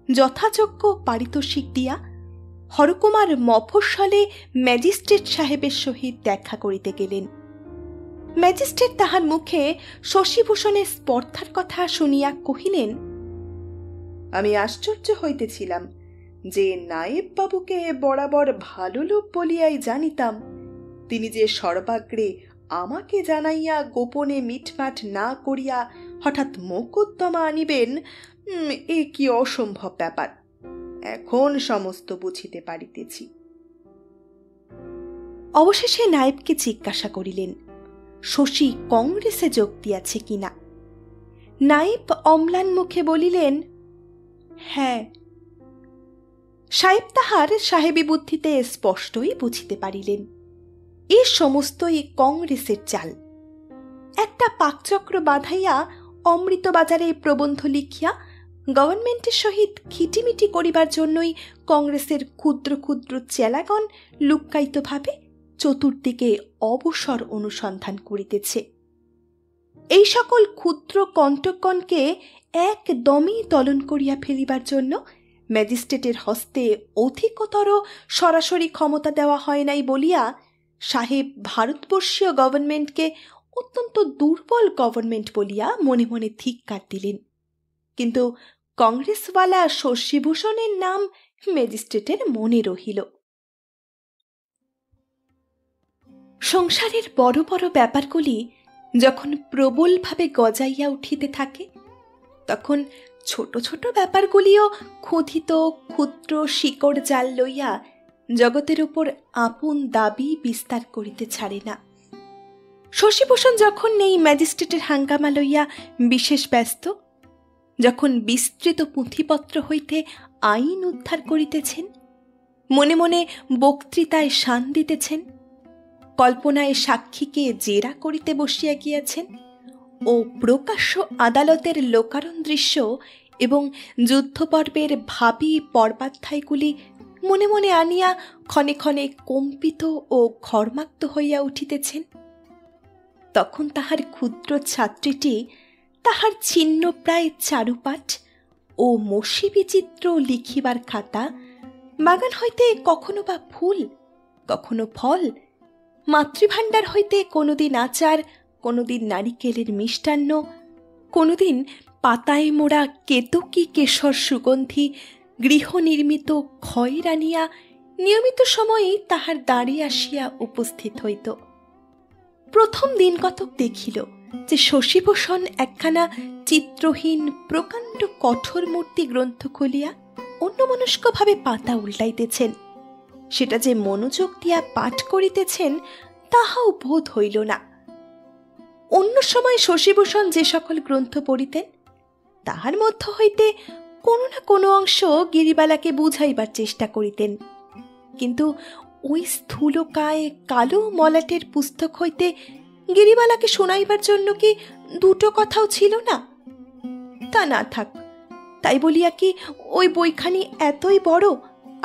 যথাযোগ্য পারিতোষিক দিয়া হরকুমার মফস্বলে ম্যাজিস্ট্রেট সাহেবের সহিত দেখা করিতে গেলেন। ম্যাজিস্ট্রেট তাহার মুখে শশীভূষণের স্পর্ধার কথা শুনিয়া কহিলেন, আমি আশ্চর্য হইতেছিলাম যে নায়েব বাবুকে বরাবর ভালো লোক বলিয়াই জানিতাম, তিনি যে সর্বাগ্রে আমাকে জানাইয়া গোপনে মিটমাট না করিয়া হঠাৎ মোকদ্দমা আনিবেন, এ কি অসম্ভব ব্যাপার। এখন সমস্ত বুঝিতে পারিতেছি। অবশেষে নায়েবকে জিজ্ঞাসা করিলেন শশী কংগ্রেসে যোগ দিয়াছে কিনা। নায়েব অম্লান মুখে বলিলেন, হ্যাঁ। সাহেব তাহার সাহেবী বুদ্ধিতে স্পষ্টই বুঝিতে পারিলেন এ সমস্তই কংগ্রেসের চাল। একটা পাকচক্র বাঁধাইয়া অমৃতবাজারে প্রবন্ধ লিখিয়া গভর্নমেন্টের সহিত খিটিমিটি করিবার জন্যই কংগ্রেসের ক্ষুদ্র ক্ষুদ্র চেলাগণ লুক্কায়িতভাবে চতুর্দিকে অবসর অনুসন্ধান করিতেছে। এই সকল ক্ষুদ্র কণ্টকগণকে একদমই দলন করিয়া ফেলিবার জন্য ম্যাজিস্ট্রেটের হস্তে অধিকতর সরাসরি ক্ষমতা দেওয়া হয় নাই বলিয়া সাহেব ভারতবর্ষীয় গভর্নমেন্টকে অত্যন্ত দুর্বল গভর্নমেন্ট বলিয়া মনে মনে ধিক্কার দিলেন। কিন্তু কংগ্রেসওয়ালা শশীভূষণের নাম ম্যাজিস্ট্রেটের মনে রহিল। সংসারের বড় বড় ব্যাপারগুলি যখন প্রবলভাবে গজাইয়া উঠিতে থাকে, তখন ছোট ছোট ব্যাপারগুলিও ক্ষুধিত ক্ষুদ্র শিকড় জাল লইয়া জগতের উপর আপন দাবি বিস্তার করিতে ছাড়ে না। শশীভূষণ যখন এই ম্যাজিস্ট্রেটের হাঙ্গামা লইয়া বিশেষ ব্যস্ত, যখন বিস্তৃত পুঁথিপত্র হইতে আইন উদ্ধার করিতেছেন, মনে মনে বক্তৃতায় শান দিতেছেন, কল্পনায় সাক্ষীকে জেরা করিতে বসিয়া গিয়াছেন ও প্রকাশ্য আদালতের লোকারণ দৃশ্য এবং যুদ্ধপর্বের ভাবী পর্বাধ্যায়গুলি মনে মনে আনিয়া ক্ষণে ক্ষণে কম্পিত ও ঘর্মাক্ত হইয়া উঠিতেছেন, তখন তাহার ক্ষুদ্র ছাত্রীটি তাহার ছিন্ন প্রায় চারুপাঠ ও মসি বিচিত্র লিখিবার খাতা, বাগান হইতে কখনো বা ফুল, কখনো ফল, মাতৃভাণ্ডার হইতে কোনোদিন আচার, কোনোদিন নারিকেলের মিষ্টান্ন, কোনোদিন পাতায় মোড়া কেতকী কেশর সুগন্ধি গৃহনির্মিত খয়ের আনিয়া নিয়মিত সময়েই তাহার দাঁড়িয়ে আসিয়া উপস্থিত হইত। প্রথম দিন কতক দেখিল যে শশীভূষণ একখানা চিত্রহীন প্রকাণ্ড কঠোর মূর্তি গ্রন্থ খুলিয়া অন্যমনস্কভাবে পাতা উল্টাইতেছেন। সেটা যে মনোযোগ দিয়া পাঠ করিতেছেন তাহাও বোধ হইল না। অন্য সময় শশীভূষণ যে সকল গ্রন্থ পড়িতেন, তাহার মধ্য হইতে কোনো না কোনো অংশ গিরিবালাকে বুঝাইবার চেষ্টা করিতেন, কিন্তু ওই স্থূলকায় কালো মলাটের পুস্তক হইতে গিরিবালাকে শোনাইবার জন্য কি দুটো কথাও ছিল না? তা না থাক, তাই বলিয়া কি ওই বইখানি এতই বড়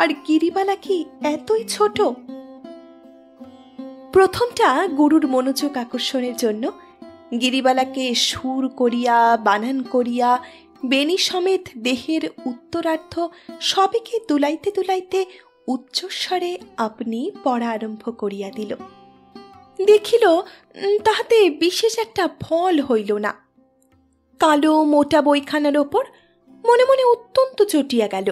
আর গিরিবালা কি এতই ছোট? প্রথমটা গুরুর মনোযোগ আকর্ষণের জন্য গিরিবালাকে সুর করিয়া বানান করিয়া বেণী সমেত দেহের উত্তরার্ধ সবেকে দুলাইতে দুলাইতে উচ্চস্বরে আপনি পড়া আরম্ভ করিয়া দিল। দেখিল তাহাতে বিশেষ একটা ফল হইল না। কালো মোটা বইখানার ওপর মনে মনে অত্যন্ত চটিয়া গেল।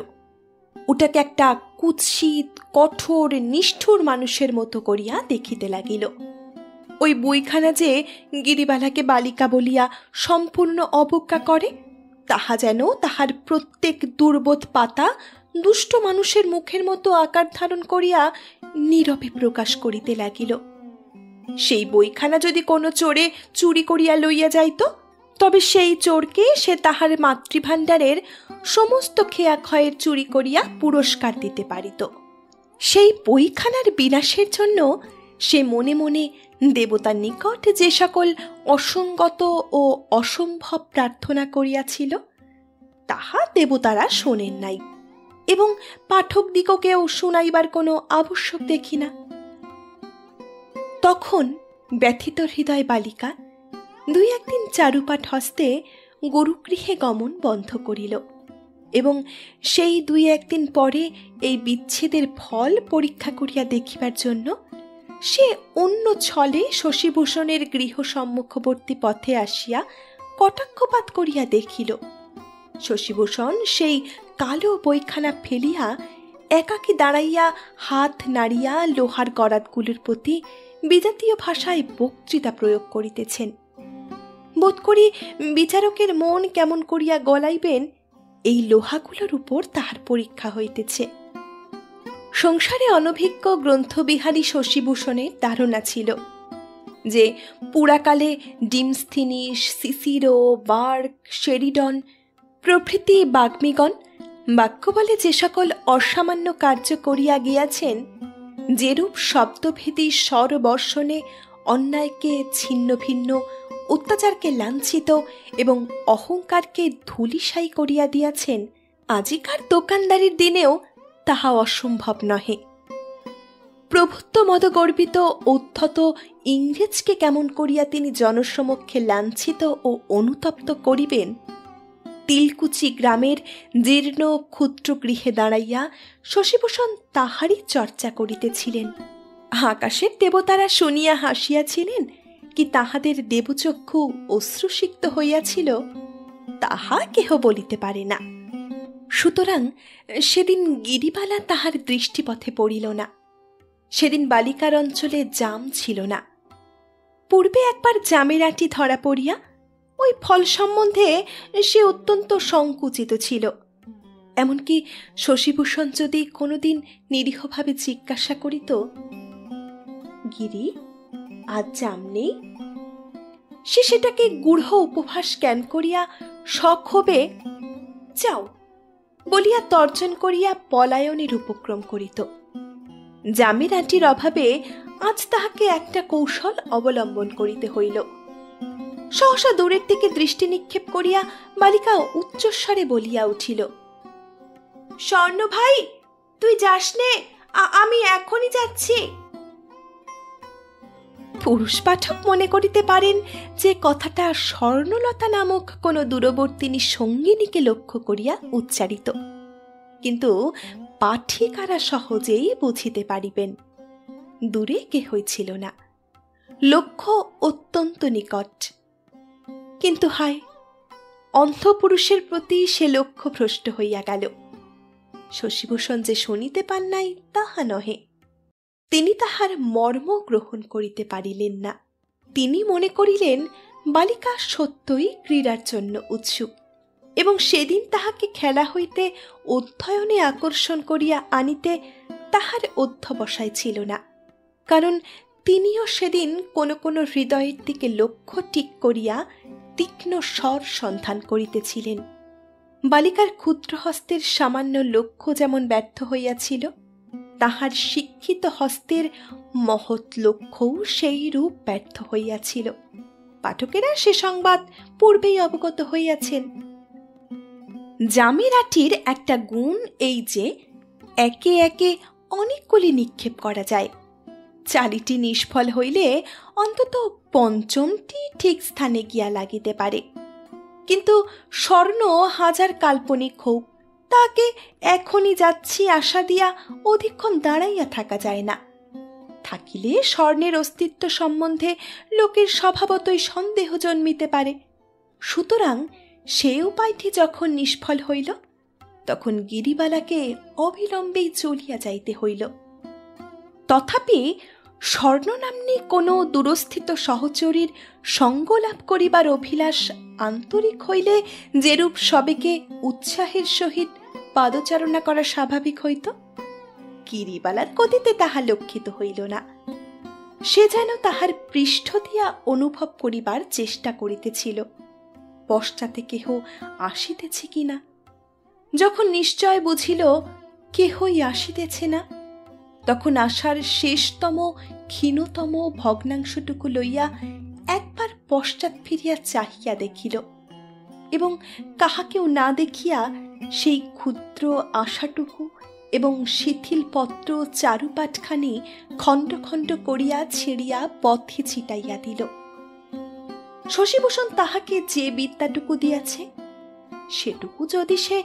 ওটাকে একটা কুৎসিত কঠোর নিষ্ঠুর মানুষের মতো করিয়া দেখিতে লাগিল। ওই বইখানা যে গিরিবালাকে বালিকা বলিয়া সম্পূর্ণ অবজ্ঞা করে, তাহা যেন তাহার প্রত্যেক দুর্বোধ পাতা দুষ্ট মানুষের মুখের মতো আকার ধারণ করিয়া নীরবে প্রকাশ করিতে লাগিল। সেই বইখানা যদি কোনো চোরে চুরি করিয়া লইয়া যাইত, তবে সেই চোরকে সে তাহার মাতৃভাণ্ডারের সমস্ত খেয়া ক্ষয়ের চুরি করিয়া পুরস্কার দিতে পারিত। সেই বইখানার বিনাশের জন্য সে মনে মনে দেবতার নিকট যে সকল অসঙ্গত ও অসম্ভব প্রার্থনা করিয়াছিল, তাহা দেবতারা শোনেন নাই এবং পাঠকদিগকেও শুনাইবার কোনো আবশ্যক দেখি না। তখন ব্যথিত হৃদয় বালিকা দুই একদিন চারুপাঠ হস্তে গুরুগৃহে গমন বন্ধ করিল এবং সেই দুই একদিন পরে এই বিচ্ছেদের ফল পরীক্ষা করিয়া দেখিবার জন্য সে অন্য ছলে শশীভূষণের গৃহ সম্মুখবর্তী পথে আসিয়া কটাক্ষপাত করিয়া দেখিল শশীভূষণ সেই কালো বইখানা ফেলিয়া একাকী দাঁড়াইয়া হাত নাড়িয়া লোহার গরাদগুলির প্রতি বিজাতীয় ভাষায় বক্তৃতা প্রয়োগ করিতেছেন। বোধ করি বিচারকের মন কেমন করিয়া গলাইবেন এই লোহাগুলোর উপর তাহার পরীক্ষা হইতেছে। সংসারে অনভিজ্ঞ গ্রন্থবিহারী শশীভূষণের ধারণা ছিল যে পুরাকালে ডিমস্থিনিস, সিসিরো, বার্ক, শেরিডন প্রভৃতি বাগ্মীগণ বাক্যবলে যে সকল অসামান্য কার্য করিয়া গিয়াছেন, যেরূপ শব্দভেদী স্বরবর্ষণে অন্যায়কে ছিন্ন ভিন্ন, অত্যাচারকে লাঞ্ছিত এবং অহংকারকে ধূলিসাৎ করিয়া দিয়াছেন, আজিকার দোকানদারির দিনেও তাহা অসম্ভব নহে। প্রভুত্ব মদগর্বিত উদ্ধত ইংরেজকে কেমন করিয়া তিনি জনসমক্ষে লাঞ্ছিত ও অনুতপ্ত করিবেন, তিলকুচি গ্রামের জীর্ণ ক্ষুদ্র গৃহে দাঁড়াইয়া শশীভূষণ তাহারই চর্চা করিতেছিলেন। আকাশের দেবতারা শুনিয়া হাসিয়াছিলেন কি তাহাদের দেবচক্ষু অশ্রুসিক্ত হইয়াছিল, তাহা কেহ বলিতে পারে না। সুতরাং সেদিন গিরিবালা তাহার দৃষ্টিপথে পড়িল না। সেদিন বালিকার অঞ্চলে জাম ছিল না। পূর্বে একবার জামের আঁটি ধরা পড়িয়া ওই ফল সম্বন্ধে সে অত্যন্ত সংকুচিত ছিল। এমনকি শশীভূষণ যদি কোনোদিন নিরীহভাবে জিজ্ঞাসা করিত, গিরি আজ জাম নেই, সে সেটাকে গূঢ় উপহাস জ্ঞান করিয়া সক্ষোভে যাও বলিয়া তর্জন করিয়া পলায়নের উপক্রম করিত। জামের আঁটির অভাবে আজ তাহাকে একটা কৌশল অবলম্বন করিতে হইল। সহসা দূরের দিকে দৃষ্টি নিক্ষেপ করিয়া বালিকা উচ্চস্বরে বলিয়া উঠিল, স্বর্ণ ভাই, তুই যাস নে, আমি এখনই যাচ্ছি। পুরুষ পাঠক মনে করিতে পারেন যে কথাটা স্বর্ণলতা নামক কোন দূরবর্তিনী সঙ্গিনীকে লক্ষ্য করিয়া উচ্চারিত, কিন্তু পাঠিকারা সহজেই বুঝিতে পারিবেন দূরে কেহই ছিল না, লক্ষ্য অত্যন্ত নিকট। কিন্তু হায়, অন্ধ পুরুষের প্রতি সে লক্ষ্য ভ্রষ্ট হইয়া গেল। শশীভূষণ যে শুনিতে পান নাই তাহা নহে, তিনি তাহার মর্ম গ্রহণ করিতে পারিলেন না। তিনি মনে করিলেন বালিকা সত্যই ক্রীড়ার জন্য উৎসুক, এবং সেদিন তাহাকে খেলা হইতে অধ্যয়নে আকর্ষণ করিয়া আনিতে তাহার অধ্যবসায় ছিল না, কারণ তিনিও সেদিন কোন কোন হৃদয়ের দিকে লক্ষ্য ঠিক করিয়া তীক্ষ্ণ স্বর সন্ধান করিতেছিলেন। বালিকার ক্ষুদ্র হস্তের সামান্য লক্ষ্য যেমন ব্যর্থ হইয়াছিল, তাহার শিক্ষিত হস্তের মহৎ লক্ষ্যও সেই রূপ ব্যর্থ হইয়াছিল। পাঠকেরা সে সংবাদ পূর্বেই অবগত হইয়াছেন। জামের আঁটির একটা গুণ এই যে একে একে অনেকগুলি নিক্ষেপ করা যায়। 4টি নিষ্ফল হইলে অন্তত 5টি ঠিক স্থানে গিয়া লাগিতে পারে। কিন্তু স্বর্ণ হাজার কাল্পনিক হোক, তাকে এখনই যাচ্ছি আশা দিয়া অধিকক্ষণ দাঁড়াইয়া থাকা যায় না। থাকিলে স্বর্ণের অস্তিত্ব সম্বন্ধে লোকের স্বভাবতই সন্দেহ জন্মিতে পারে। সুতরাং সে উপায়টি যখন নিষ্ফল হইল, তখন গিরিবালাকে অবিলম্বেই চলিয়া যাইতে হইল। তথাপি স্বর্ণ নাম্নী কোনো দূরস্থিত সহচরীর সঙ্গ লাভ করিবার অভিলাষ আন্তরিক হইলে যেরূপ সবেকে উৎসাহের সহিত পাদচারণা করা স্বাভাবিক হইত, গিরিবালার গতিতে তাহা লক্ষিত হইল না। সে যেন তাহার পৃষ্ঠ দিয়া অনুভব করিবার চেষ্টা করিতেছিল পশ্চাতে কেহ আসিতেছে কিনা। যখন নিশ্চয় বুঝিল কেহই আসিতেছে না, তখন আশার শেষতম ক্ষীণতম ভগ্নাংশটুকু লইয়া একবার পশ্চাৎ ফিরিয়া চাহিয়া দেখিল, এবং কাহাকেও না দেখিয়া সেই ক্ষুদ্র আশাটুকু এবং শিথিল পত্র চারুপাটখানি খণ্ড খণ্ড করিয়া ছিঁড়িয়া পথে ছিটাইয়া দিল। শশীভূষণ তাহাকে যে বিদ্যাটুকু দিয়াছে, সেটুকু যদি সে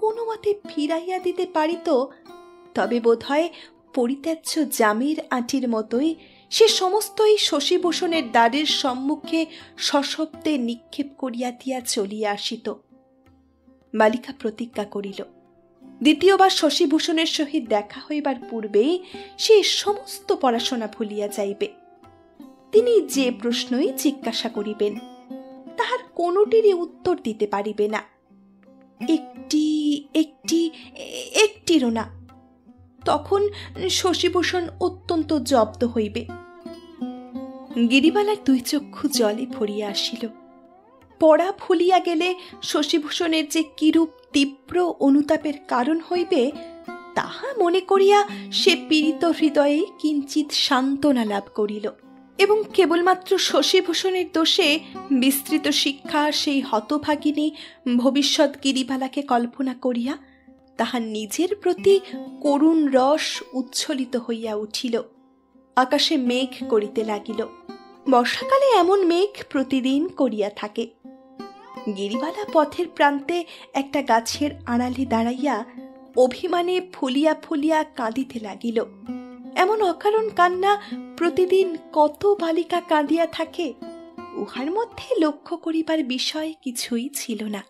কোনো মতে ফিরাইয়া দিতে পারিত, তবে বোধহয় পরিত্যাজ্য জামের আঁটির মতোই সে সমস্তই শশীভূষণের দ্বারের সম্মুখে সশব্দে নিক্ষেপ করিয়া দিয়া চলিয়া আসিত। বালিকা প্রতিজ্ঞা করিল, দ্বিতীয়বার শশীভূষণের সহিত দেখা হইবার পূর্বেই সে সমস্ত পড়াশোনা ভুলিয়া যাইবে তিনি যে প্রশ্নই জিজ্ঞাসা করিবেন তাহার কোনোটিরই উত্তর দিতে পারিবে না। একটি একটি একটিরও না। তখন শশীভূষণ অত্যন্ত জব্দ হইবে। গিরিবালার দুই চক্ষু জলে ভরিয়া আসিল। পড়া ভুলিয়া গেলে শশীভূষণের যে কিরূপ তীব্র অনুতাপের কারণ হইবে তাহা মনে করিয়া সে পীড়িত হৃদয়ে কিঞ্চিৎ সান্ত্বনা লাভ করিল এবং কেবলমাত্র শশীভূষণের দোষে বিস্তৃত শিক্ষা সেই হতভাগিনী ভবিষ্যৎ গিরিবালাকে কল্পনা করিয়া তাহার নিজের প্রতি করুণ রস উচ্ছ্বলিত হইয়া উঠিল। আকাশে মেঘ করিতে লাগিল। বর্ষাকালে এমন মেঘ প্রতিদিন করিয়া থাকে। গিরিবালা পথের প্রান্তে একটা গাছের আড়ালে দাঁড়াইয়া অভিমানে ফুলিয়া ফুলিয়া কাঁদিতে লাগিল। এমন অকারণ কান্না প্রতিদিন কত বালিকা কাঁদিয়া থাকে, উহার মধ্যে লক্ষ্য করিবার বিষয় কিছুই ছিল না।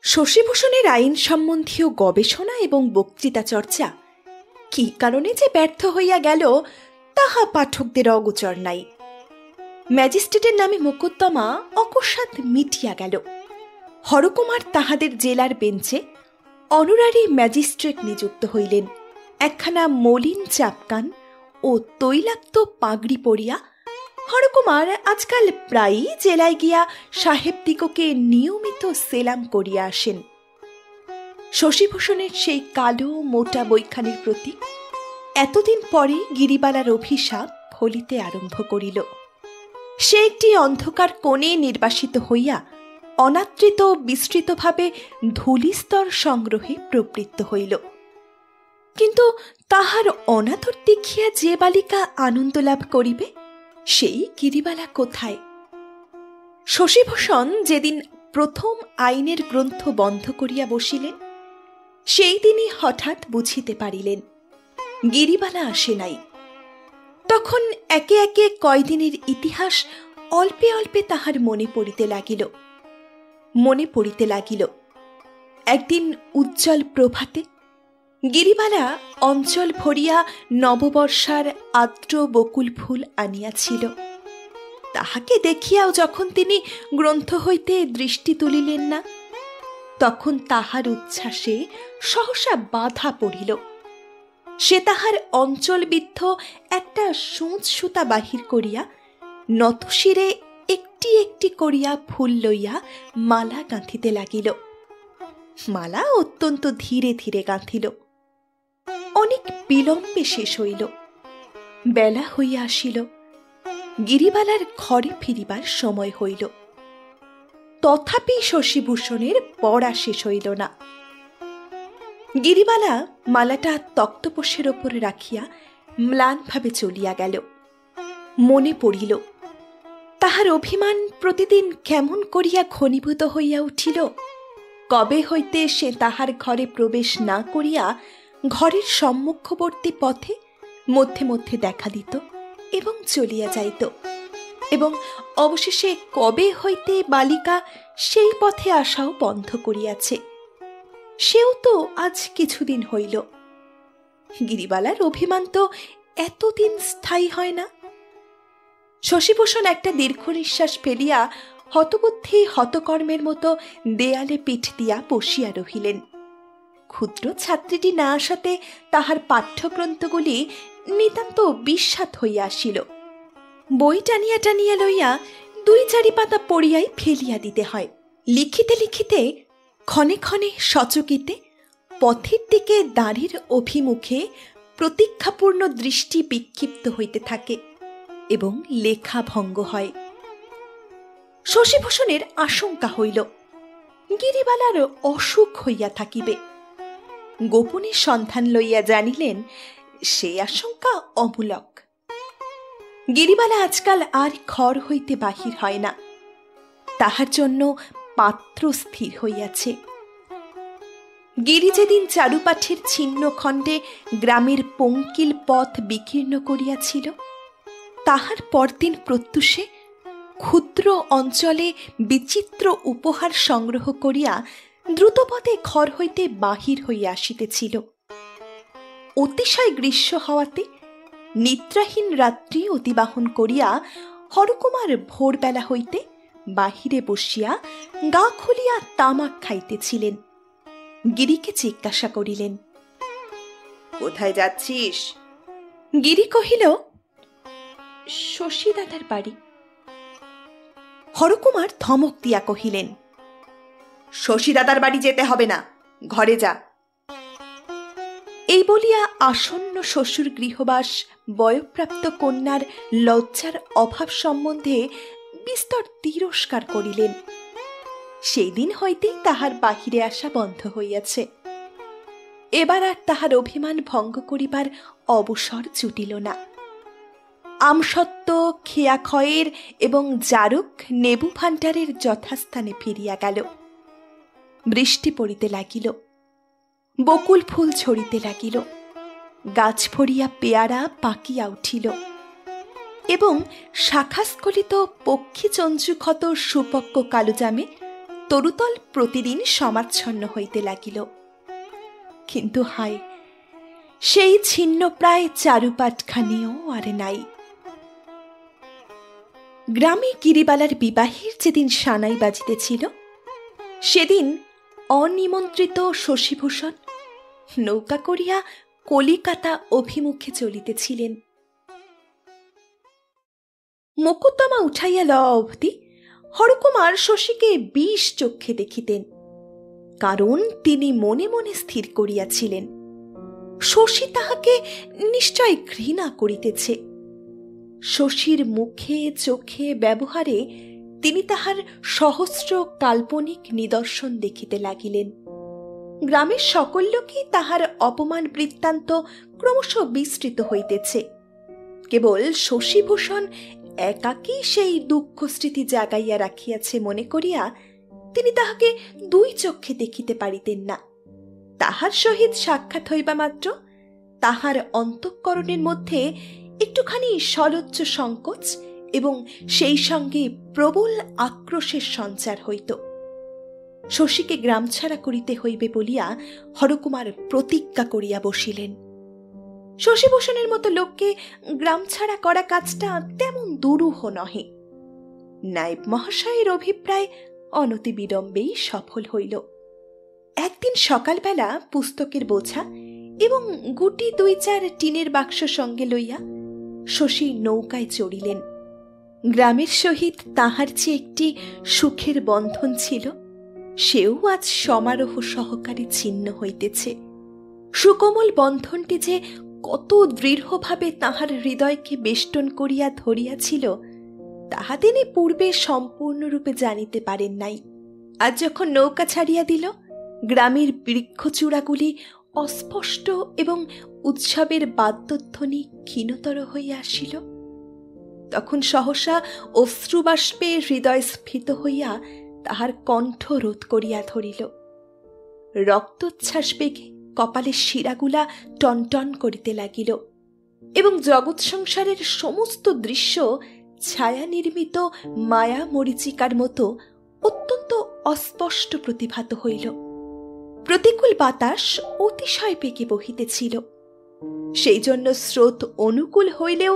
শশীভূষণের আইন সম্বন্ধীয় গবেষণা এবং বক্তৃতা চর্চা কি কারণে যে ব্যর্থ হইয়া গেল তাহা পাঠকদের অগোচর নাই। ম্যাজিস্ট্রেটের নামে মোকদ্দমা অকস্মাৎ মিটিয়া গেল। হরকুমার তাহাদের জেলার বেঞ্চে অনারারি ম্যাজিস্ট্রেট নিযুক্ত হইলেন। একখানা মলিন চাপকান ও তৈলাক্ত পাগড়ি পরিয়া হরকুমার আজকাল প্রায়ই জেলায় গিয়া সাহেবদিগকে নিয়মিত সেলাম করিয়া আসেন। শশীভূষণের সেই কালো মোটা বইখানির প্রতি এতদিন পরে গিরিবালার অভিশাপ ফলিতে আরম্ভ করিল। সে একটি অন্ধকার কোণে নির্বাসিত হইয়া অনাদৃত বিস্তৃতভাবে ধূলিস্তর সংগ্রহে প্রবৃত্ত হইল। কিন্তু তাহার অনাদর দেখিয়া যে বালিকা আনন্দ লাভ করিবে সেই গিরিবালা কোথায়? শশীভূষণ যেদিন প্রথম আইনের গ্রন্থ বন্ধ করিয়া বসিলেন সেই দিনই হঠাৎ বুঝিতে পারিলেন গিরিবালা আসে নাই। তখন একে একে কয়দিনের ইতিহাস অল্পে অল্পে তাহার মনে পড়িতে লাগিল। একদিন উজ্জ্বল প্রভাতে গিরিবালা অঞ্চল ভরিয়া নববর্ষার আর্দ্র বকুল ফুল আনিয়াছিল। তাহাকে দেখিয়াও যখন তিনি গ্রন্থ হইতে দৃষ্টি তুলিলেন না, তখন তাহার উচ্ছ্বাসে সহসা বাধা পড়িল। সে তাহার অঞ্চলবিদ্ধ একটা সূচ সুতা বাহির করিয়া নতশিরে একটি একটি করিয়া ফুল লইয়া মালা গাঁথিতে লাগিল। মালা অত্যন্ত ধীরে ধীরে গাঁথিল। অনেক বিলম্বে শেষ হইল। বেলা হইয়া আসিল। গিরিবালার ঘরে ফিরিবার সময় হইল। তথাপি শশীভূষণের পড়া শেষ হইল না। গিরিবালা মালাটা তক্তপোষের ওপর রাখিয়া ম্লানভাবে চলিয়া গেল। মনে পড়িল তাহার অভিমান প্রতিদিন কেমন করিয়া ঘনীভূত হইয়া উঠিল। কবে হইতে সে তাহার ঘরে প্রবেশ না করিয়া ঘরের সম্মুখবর্তী পথে মধ্যে মধ্যে দেখা দিত এবং চলিয়া যাইত, এবং অবশেষে কবে হইতে বালিকা সেই পথে আসাও বন্ধ করিয়াছে সেও তো আজ কিছুদিন হইল। গিরিবালার অভিমান তো এতদিন স্থায়ী হয় না। শশীভূষণ একটা দীর্ঘ নিঃশ্বাস ফেলিয়া হতবুদ্ধি হতকর্মের মতো দেয়ালে পিঠ দিয়া বসিয়া রহিলেন। ক্ষুদ্র ছাত্রীটি না আসাতে তাহার পাঠ্যগ্রন্থগুলি নিতান্ত বিস্বাদ হইয়া আসিল। বই টানিয়া টানিয়া লইয়া 2-4 পাতা পড়িয়াই ফেলিয়া দিতে হয়। লিখিতে লিখিতে ক্ষণে ক্ষণে সচকিতে পথের দিকে দাঁড়ির অভিমুখে প্রতীক্ষাপূর্ণ দৃষ্টি বিক্ষিপ্ত হইতে থাকে এবং লেখা ভঙ্গ হয়। শশীভূষণের আশঙ্কা হইল গিরিবালার অসুখ হইয়া থাকিবে। গোপনে সন্ধান লইয়া জানিলেন সে আশঙ্কা অমূলক। গিরিবালা আজকাল আর ঘর হইতে বাহির হয় না। তাহার জন্য পাত্র স্থির হইয়াছে। গিরি যেদিন চারুপাঠের ছিন্ন খণ্ডে গ্রামের পঙ্কিল পথ বিকীর্ণ করিয়াছিল, তাহার পরদিন প্রত্যুষে ক্ষুদ্র অঞ্চলে বিচিত্র উপহার সংগ্রহ করিয়া দ্রুতপদে ঘর হইতে বাহির হইয়া আসিতেছিল। অতিশয় গ্রীষ্ম হওয়াতে নিদ্রাহীন রাত্রি অতিবাহন করিয়া হরকুমার ভোরবেলা হইতে বাহিরে বসিয়া গা খুলিয়া তামাক খাইতেছিলেন। গিরিকে জিজ্ঞাসা করিলেন, কোথায় যাচ্ছিস? গিরি কহিল, শশী দাদার বাড়ি। হরকুমার ধমক দিয়া কহিলেন, শশী দাদার বাড়ি যেতে হবে না, ঘরে যা। এই বলিয়া আসন্ন শ্বশুর গৃহবাস বয়ঃপ্রাপ্ত কন্যার লজ্জার অভাব সম্বন্ধে বিস্তর তিরস্কার করিলেন। সেই দিন হইতেই তাহার বাহিরে আসা বন্ধ হইয়াছে। এবার আর তাহার অভিমান ভঙ্গ করিবার অবসর জুটিল না। আমসত্ত্ব, খেয়া খয়ের এবং জারক নেবু ভাণ্ডারের যথাস্থানে ফিরিয়া গেল। বৃষ্টি পড়িতে লাগিল, বকুল ফুল ঝরিতে লাগিল, গাছ ভরিয়া পেয়ারা পাকিয়া উঠিল এবং শাখাস্খলিত পক্ষী চঞ্চুক্ষত সুপক্ক কালোজামে তরুতল প্রতিদিন সমাচ্ছন্ন হইতে লাগিল। কিন্তু হায়, সেই ছিন্ন প্রায় চারুপাটখানিও আর নাই। গ্রামে গিরিবালার বিবাহের যেদিন সানাই বাজিতেছিল, সেদিন অনিমন্ত্রিত শশীভূষণ নৌকা করিয়া কলিকাতা অভিমুখে চলিতেছিলেন। মোকদ্দমা উঠাইয়া লওয়া অবধি হরকুমার শশীকে বিষ চক্ষে দেখিতেন, কারণ তিনি মনে মনে স্থির করিয়াছিলেন শশী তাহাকে নিশ্চয় ঘৃণা করিতেছে। শশীর মুখে চোখে ব্যবহারে তিনি তাহার সহস্র কাল্পনিক নিদর্শন দেখিতে লাগিলেন। গ্রামের সকল লোকই তাহার অপমান বৃত্তান্ত ক্রমশ বিস্তৃত হইতেছে। কেবল শশীভূষণ একাকী সেই দুঃখ স্মৃতি জাগাইয়া রাখিয়াছে মনে করিয়া তিনি তাহাকে দুই চক্ষে দেখিতে পারিতেন না। তাহার সহিত সাক্ষাৎ হইবা মাত্র তাহার অন্তঃকরণের মধ্যে একটুখানি সলজ্জ সংকোচ এবং সেই সঙ্গে প্রবল আক্রোশের সঞ্চার হইত। শশীকে গ্রাম ছাড়া করিতে হইবে বলিয়া হরকুমার প্রতিজ্ঞা করিয়া বসিলেন। শশীভূষণের মতো লোককে গ্রাম ছাড়া করা কাজটা তেমন দুরূহ নহে। নায়েব মহাশয়ের অভিপ্রায় অনতি বিলম্বেই সফল হইল। একদিন সকালবেলা পুস্তকের বোঝা এবং গুটি ২-৪ টিনের বাক্স সঙ্গে লইয়া শশী নৌকায় চড়িলেন। গ্রামের সহিত তাহার যে একটি সুখের বন্ধন ছিল, সেও আজ সমারোহ সহকারে ছিন্ন হইতেছে। সুকোমল বন্ধনটি যে কত দৃঢ়ভাবে তাহার হৃদয়কে বেষ্টন করিয়া ধরিয়াছিল, তাহা তিনি পূর্বে সম্পূর্ণরূপে জানিতে পারেন নাই। আজ যখন নৌকা ছাড়িয়া দিল, গ্রামের বৃক্ষচূড়াগুলি অস্পষ্ট এবং উৎসবের বাদ্যধ্বনি ক্ষীণতর হইয়া আসিল, তখন সহসা অশ্রুবাষ্পে হৃদয় স্ফীত হইয়া তাহার কণ্ঠ রোধ করিয়া ধরিল। রক্তোচ্ছ্বাস বেগে কপালের শিরাগুলা টনটন করিতে লাগিল এবং জগৎ সংসারের সমস্ত দৃশ্য ছায়া নির্মিত মায়া মরীচিকার মতো অত্যন্ত অস্পষ্ট প্রতিভাত হইল। প্রতিকূল বাতাস অতিশয় বেগে বহিতেছিল, সেই জন্য স্রোত অনুকূল হইলেও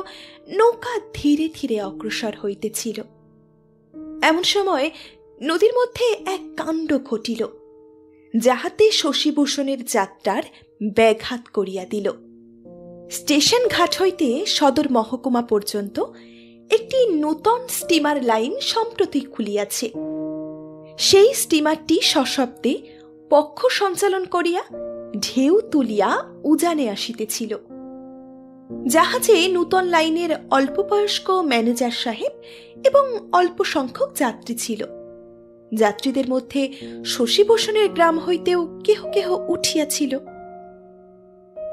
নৌকা ধীরে ধীরে অগ্রসর হইতেছিল। এমন সময় নদীর মধ্যে এক কাণ্ড ঘটিল, যাহাতে শশীভূষণের যাত্রার ব্যাঘাত করিয়া দিল। স্টেশন ঘাট হইতে সদর মহকুমা পর্যন্ত একটি নূতন স্টিমার লাইন সম্প্রতি খুলিয়াছে। সেই স্টিমারটি সশব্দে পক্ষ সঞ্চালন করিয়া ঢেউ তুলিয়া উজানে আসিতেছিল। জাহাজে নূতন লাইনের অল্পবয়স্ক ম্যানেজার সাহেব এবং অল্প সংখ্যক যাত্রী ছিল। যাত্রীদের মধ্যে শশীভূষণের গ্রাম হইতেও কেহ কেহ উঠিয়াছিল।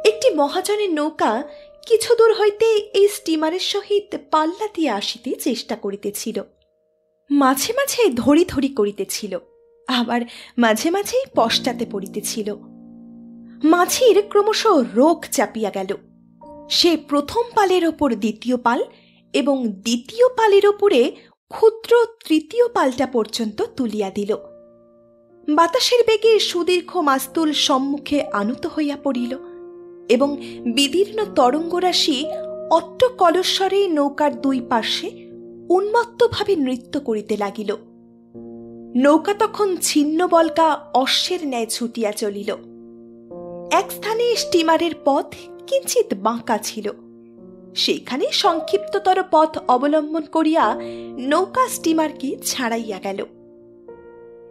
একটি মহাজনের নৌকা কিছু দূর হইতে এই স্টিমারের সহিত পাল্লা দিয়ে আসিতে চেষ্টা করিতেছিল। মাঝে মাঝে ধরি ধরি করিতেছিল, আবার মাঝে মাঝেই পশ্চাতে পড়িতেছিল। মাঝির ক্রমশ রোগ চাপিয়া গেল। সে প্রথম পালের ওপর দ্বিতীয় পাল এবং দ্বিতীয় পালের ওপরে ক্ষুদ্র তৃতীয় পালটা পর্যন্ত তুলিয়া দিল। বাতাসের বেগে সুদীর্ঘ মাস্তুল সম্মুখে আনত হইয়া পড়িল এবং বিদীর্ণ তরঙ্গরাশি অট্ট কলস্বরে নৌকার দুই পার্শ্বে উন্মত্তভাবে নৃত্য করিতে লাগিল। নৌকা তখন ছিন্ন বলকা অশ্বের ন্যায় ছুটিয়া চলিল। এক স্থানে স্টিমারের পথ কিঞ্চিত বাঁকা ছিল। সেইখানে সংক্ষিপ্ততর পথ অবলম্বন করিয়া নৌকা স্টিমারকে ছাড়াইয়া গেল।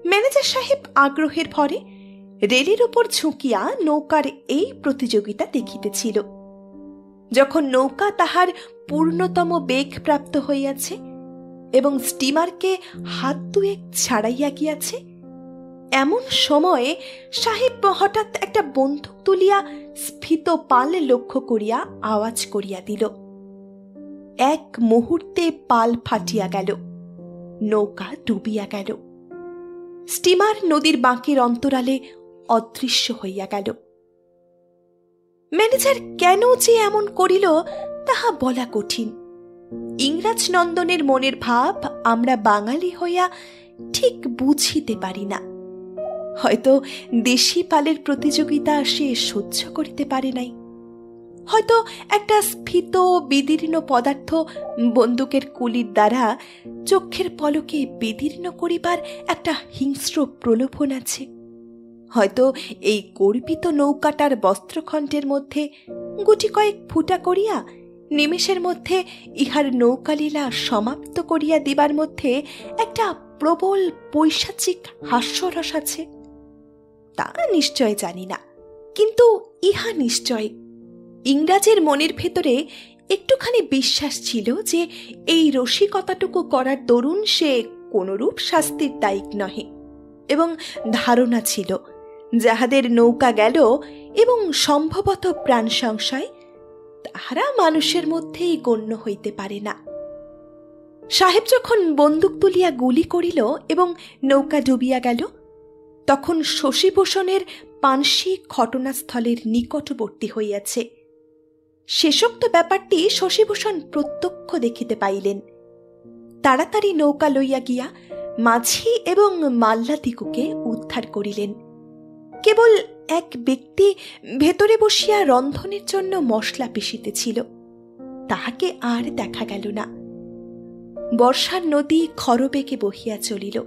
ম্যানেজার সাহেব আগ্রহের ভরে রেলের উপর ঝুঁকিয়া নৌকার এই প্রতিযোগিতা দেখিতেছিল। যখন নৌকা তাহার পূর্ণতম বেগ প্রাপ্ত হইয়াছে এবং স্টিমারকে হাত দুয়েক ছাড়াইয়া গিয়াছে, এমন সময়ে সাহেব হঠাৎ একটা বন্দুক তুলিয়া স্ফীত পাল লক্ষ্য করিয়া আওয়াজ করিয়া দিল। এক মুহূর্তে পাল ফাটিয়া গেল, নৌকা ডুবিয়া গেল। স্টিমার নদীর বাঁকের অন্তরালে অদৃশ্য হইয়া গেল। ম্যানেজার কেন যে এমন করিল তাহা বলা কঠিন। ইংরাজ নন্দনের মনের ভাব আমরা বাঙালি হইয়া ঠিক বুঝিতে পারি না। হয়তো দেশি পালের প্রতিযোগিতা সে সহ্য করিতে পারে নাই। হয়তো একটা স্ফীত বিদীর্ণ পদার্থ বন্দুকের কুলির দ্বারা চক্ষের পলকে বিদীর্ণ করিবার একটা হিংস্র প্রলোভন আছে। হয়তো এই গর্বিত নৌকাটার বস্ত্রখণ্ডের মধ্যে গুটি কয়েক ফুটা করিয়া নিমেষের মধ্যে ইহার নৌকালীলা সমাপ্ত করিয়া দিবার মধ্যে একটা প্রবল পৈশাচিক হাস্যরস আছে। তা নিশ্চয় জানি না, কিন্তু ইহা নিশ্চয় ইংরাজের মনের ভেতরে একটুখানি বিশ্বাস ছিল যে এই রসিকতাটুকু করার দরুন সে কোনরূপ শাস্তির দায়িক নহে, এবং ধারণা ছিল যাহাদের নৌকা গেল এবং সম্ভবত প্রাণ সংশয়, তাহারা মানুষের মধ্যেই গণ্য হইতে পারে না। সাহেব যখন বন্দুক তুলিয়া গুলি করিল এবং নৌকা ডুবিয়া গেল, তখন শশীভূষণের পানসি ঘটনাস্থলের নিকটবর্তী হইয়াছে। শেষোক্ত ব্যাপারটি শশীভূষণ প্রত্যক্ষ দেখিতে পাইলেন। তাড়াতাড়ি নৌকা লইয়া গিয়া মাঝি এবং মাল্লাদিগকে উদ্ধার করিলেন। কেবল এক ব্যক্তি ভেতরে বসিয়া রন্ধনের জন্য মশলা পিষিতেছিল, তাহাকে আর দেখা গেল না। বর্ষার নদী খরবেগে বহিয়া চলিল।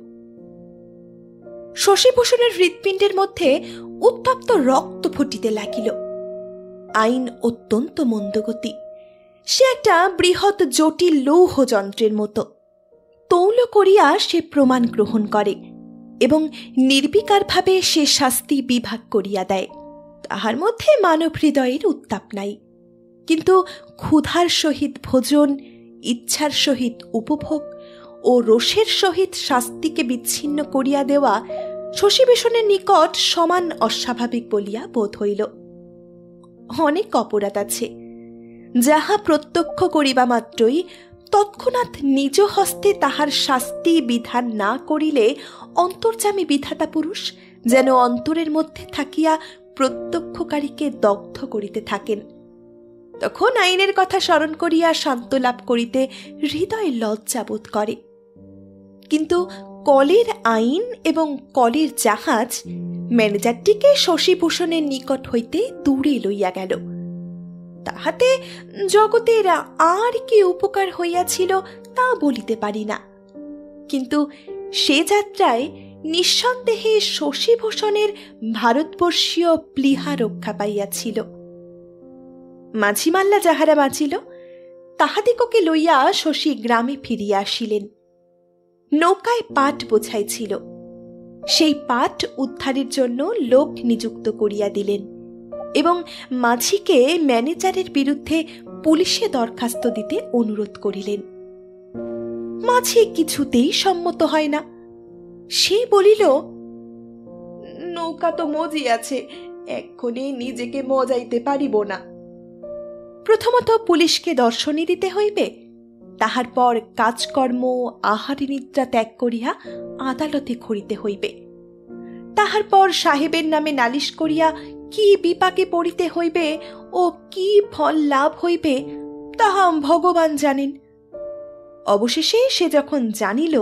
শশীভূষণের হৃৎপিণ্ডের মধ্যে উত্তপ্ত রক্ত ফুটিতে লাগিল। আইন অত্যন্ত মন্দগতি। সে একটা বৃহৎ জটিল লৌহ যন্ত্রের মতো। তৌল করিয়া সে প্রমাণ গ্রহণ করে এবং নির্বিকারভাবে সে শাস্তি বিভাগ করিয়া দেয়। তাহার মধ্যে মানব হৃদয়ের উত্তাপ নাই, কিন্তু ক্ষুধার সহিত ভোজন, ইচ্ছার সহিত উপভোগ ও রোষের সহিত শাস্তিকে বিচ্ছিন্ন করিয়া দেওয়া শশীভূষণের নিকট সমান অস্বাভাবিক বলিয়া বোধ হইল। অনেক অপরাধ আছে, যাহা প্রত্যক্ষ করিবা মাত্রই তৎক্ষণাৎ নিজ হস্তে তাহার শাস্তি বিধান না করিলে অন্তর্যামী বিধাতা পুরুষ যেন অন্তরের মধ্যে থাকিয়া প্রত্যক্ষকারীকে দগ্ধ করিতে থাকেন। তখন আইনের কথা স্মরণ করিয়া শান্ত লাভ করিতে হৃদয় লজ্জা বোধ করে। কিন্তু কলের আইন এবং কলের জাহাজ ম্যানেজারটিকে শশীভূষণের নিকট হইতে দূরে লইয়া গেল। তাহাতে জগতের আর কি উপকার হইয়াছিল তা বলিতে পারি না, কিন্তু সে যাত্রায় নিঃসন্দেহে শশীভূষণের ভারতবর্ষীয় প্লীহা রক্ষা পাইয়াছিল। মাঝিমাল্লা যাহারা বাঁচিল, তাহাদিগকে লইয়া শশী গ্রামে ফিরিয়া আসিলেন। নৌকায় পাট বোঝাইছিল, সেই পাট উদ্ধারের জন্য লোক নিযুক্ত করিয়া দিলেন এবং মাঝিকে ম্যানেজারের বিরুদ্ধে পুলিশে দরখাস্ত দিতে অনুরোধ করিলেন। মাঝি কিছুতেই সম্মত হয় না। সে বলিল, নৌকা তো মজি আছে, এক্ষণে নিজেকে মজাইতে পারিব না। প্রথমত পুলিশকে দর্শনী দিতে হইবে, তাহার পর কাজকর্ম আহারি নিদ্রা ত্যাগ করিয়া আদালতে ঘুরিতে হইবে, তাহার পর সাহেবের নামে নালিশ করিয়া কি বিপাকে পড়িতে হইবে ও কি ফল লাভ হইবে তাহা ভগবান জানেন। অবশেষে সে যখন জানিল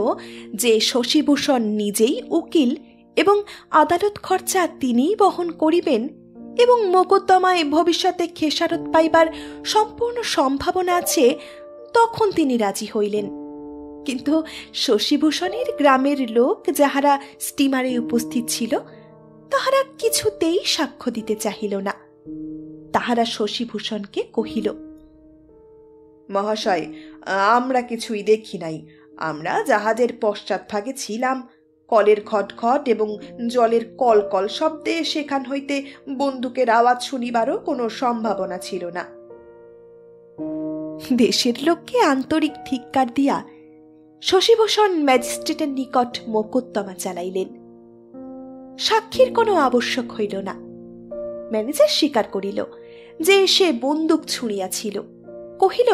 যে শশীভূষণ নিজেই উকিল এবং আদালত খরচা তিনিই বহন করিবেন এবং মোকদ্দমায় ভবিষ্যতে খেসারত পাইবার সম্পূর্ণ সম্ভাবনা আছে, তখন তিনি রাজি হইলেন। কিন্তু শশীভূষণের গ্রামের লোক যাহারা স্টিমারে উপস্থিত ছিল, তাহারা কিছুতেই সাক্ষ্য দিতে চাহিল না। তাহারা শশীভূষণকে কহিল, মহাশয়, আমরা কিছুই দেখি নাই। আমরা জাহাজের পশ্চাৎভাগে ছিলাম। কলের খটখট এবং জলের কলকল শব্দে সেখান হইতে বন্দুকের আওয়াজ শুনিবারও কোনো সম্ভাবনা ছিল না। দেশের লোককে আন্তরিক ধিক্কার দিয়া শশীভূষণ ম্যাজিস্ট্রেটের নিকট মোকদ্দমা চালাইলেন। সাক্ষীর কোনো আবশ্যক হইল না। ম্যানেজার স্বীকার করিল যে সে বন্দুক ছুঁড়িয়াছিল। কহিল,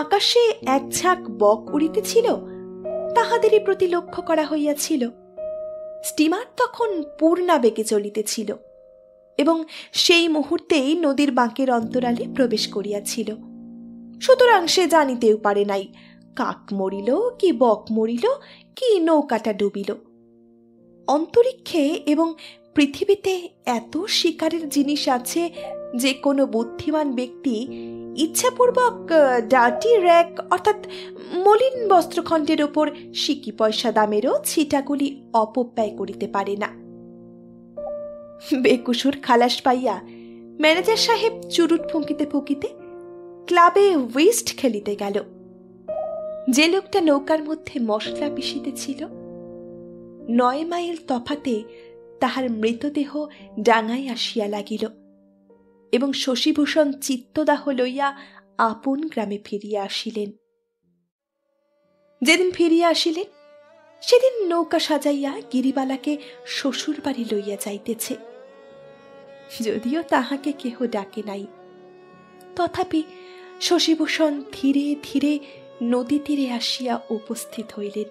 আকাশে এক ঝাঁক বক উড়িতেছিল, তাহাদেরই প্রতি লক্ষ্য করা হইয়াছিল। স্টিমার তখন পূর্ণা বেগে চলিতেছিল এবং সেই মুহূর্তেই নদীর বাঁকের অন্তরালে প্রবেশ করিয়াছিল। সুতরাং সে জানিতেও পারে নাই কাক মরিল কি বক মরিল কি নৌকাটা ডুবিল। অন্তরিক্ষে এবং পৃথিবীতে এত শিকারের জিনিস আছে যে কোনো বুদ্ধিমান ব্যক্তি ইচ্ছাপূর্বক ডার্টি র্যাক অর্থাৎ মলিন বস্ত্রখণ্ডের ওপর সিকি পয়সা দামেরও ছিটাগুলি অপব্যয় করিতে পারে না। বেকুসুর খালাস পাইয়া ম্যানেজার সাহেব চুরুট ফুঁকিতে ফুঁকিতে ক্লাবে হুইস্ট খেলিতে গেল। যে লোকটা নৌকার মধ্যে মশলা পিষিতেছিল, 9 মাইল তফাতে তাহার মৃতদেহ ডাঙায় আসিয়া লাগিল এবং শশীভূষণ চিত্তদাহ লইয়া আপন গ্রামে ফিরিয়া আসিলেন। যেদিন ফিরিয়া আসিলেন, সেদিন নৌকা সাজাইয়া গিরিবালাকে শ্বশুর বাড়ি লইয়া যাইতেছে। যদিও তাহাকে কেহ ডাকে নাই, তথাপি শশীভূষণ ধীরে ধীরে নদী তীরে আসিয়া উপস্থিত হইলেন।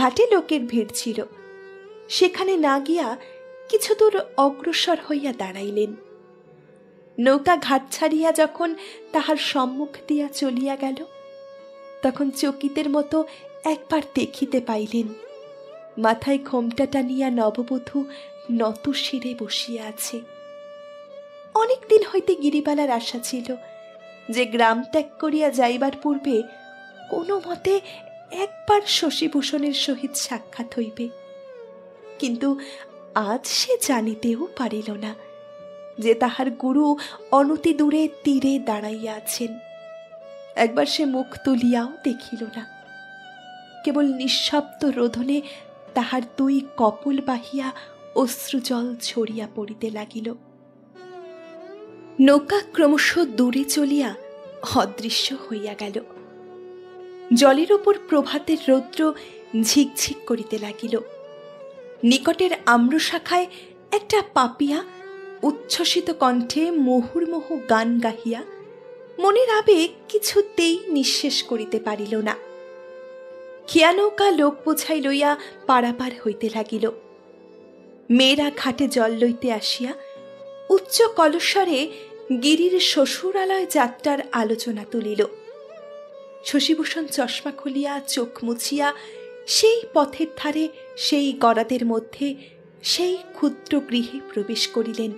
ঘাটে লোকের ভিড় ছিল। সেখানে না গিয়া কিছু দূর অগ্রসর হইয়া দাঁড়াইলেন। নৌকা ঘাট ছাড়িয়া যখন তাহার সম্মুখ দিয়া চলিয়া গেল, তখন চকিতের মতো একবার দেখিতে পাইলেন মাথায় ঘোমটা টানিয়া নববধূ নত শিরে বসিয়া আছে। অনেকদিন হইতে গিরিবালার আশা ছিল যে গ্রাম ত্যাগ করিয়া যাইবার পূর্বে কোনো মতে একবার শশীভূষণের সহিত সাক্ষাৎ হইবে। কিন্তু আজ সে জানিতেও পারিল না যে তাহার গুরু অনতি দূরে তীরে দাঁড়াইয়া আছেন। একবার সে মুখ তুলিয়াও দেখিল না। কেবল নিঃশব্দ রোদনে তাহার 2 কপল বাহিয়া অশ্রুজল ঝরিয়া পড়িতে লাগিল। নৌকা ক্রমশ দূরে চলিয়া অদৃশ্য হইয়া গেল। জলের উপর প্রভাতের রৌদ্র ঝিকঝিক করিতে লাগিল। নিকটের আম্রশাখায় একটা পাপিয়া উচ্ছ্বসিত কণ্ঠে মুহুর্মুহু গান গাহিয়া মনের আবেগ কিছুতেই নিঃশেষ করিতে পারিল না। খেয়া নৌকা লোক বোঝাই লইয়া পারাপার হইতে লাগিল। মেয়েরা ঘাটে জল লইতে আসিয়া উচ্চ কলস্বরে গিরির শ্বশুরালয় যাত্রার আলোচনা তুলিল। শশীভূষণ চশমা খুলিয়া চোখ মুছিয়া সেই পথের ধারে সেই গরাদের মধ্যে সেই ক্ষুদ্র গৃহে প্রবেশ করিলেন।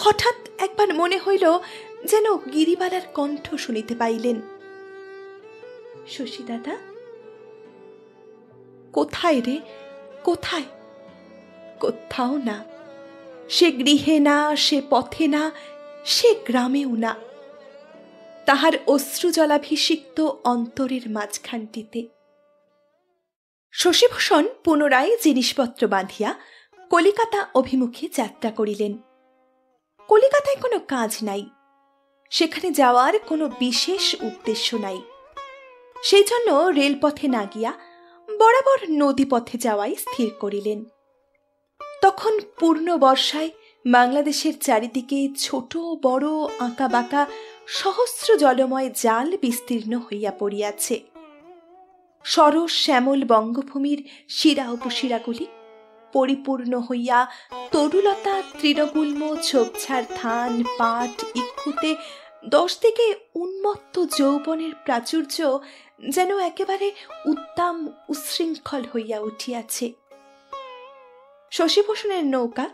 হঠাৎ একবার মনে হইল যেন গিরিবালার কণ্ঠ শুনিতে পাইলেন। শশী দাদা, কোথায় রে, কোথায়? কোথাও না। সে গৃহে না, সে পথে না, সে গ্রামেও না। তাহার অশ্রুজলাভিষিক্ত অন্তরের মাঝখানটিতে। শশীভূষণ পুনরায় জিনিসপত্র বাঁধিয়া কলিকাতা অভিমুখে যাত্রা করিলেন। কলিকাতায় কোনো কাজ নাই, সেখানে যাওয়ার কোনো বিশেষ উদ্দেশ্য নাই। সেই জন্য রেলপথে না গিয়া বরাবর নদীপথে যাওয়াই স্থির করিলেন। তখন পূর্ণ বর্ষায় বাংলাদেশের চারিদিকে ছোট বড় আঁকা বাঁকা সহস্র জলময় জাল বিস্তীর্ণ হইয়া পড়িয়াছে। সরস শ্যামল বঙ্গভূমির শিরা উপশিরাগুলি পরিপূর্ণ হইয়া তরুলতা তৃণগুল্ম ঝোপঝাড় ধান পাট ইক্ষুতে 10 দিকে উন্মত্ত যৌবনের প্রাচুর্য যেন একেবারে উদ্দাম উচ্ছৃঙ্খল হইয়া উঠিয়াছে। শশীভূষণের নৌকা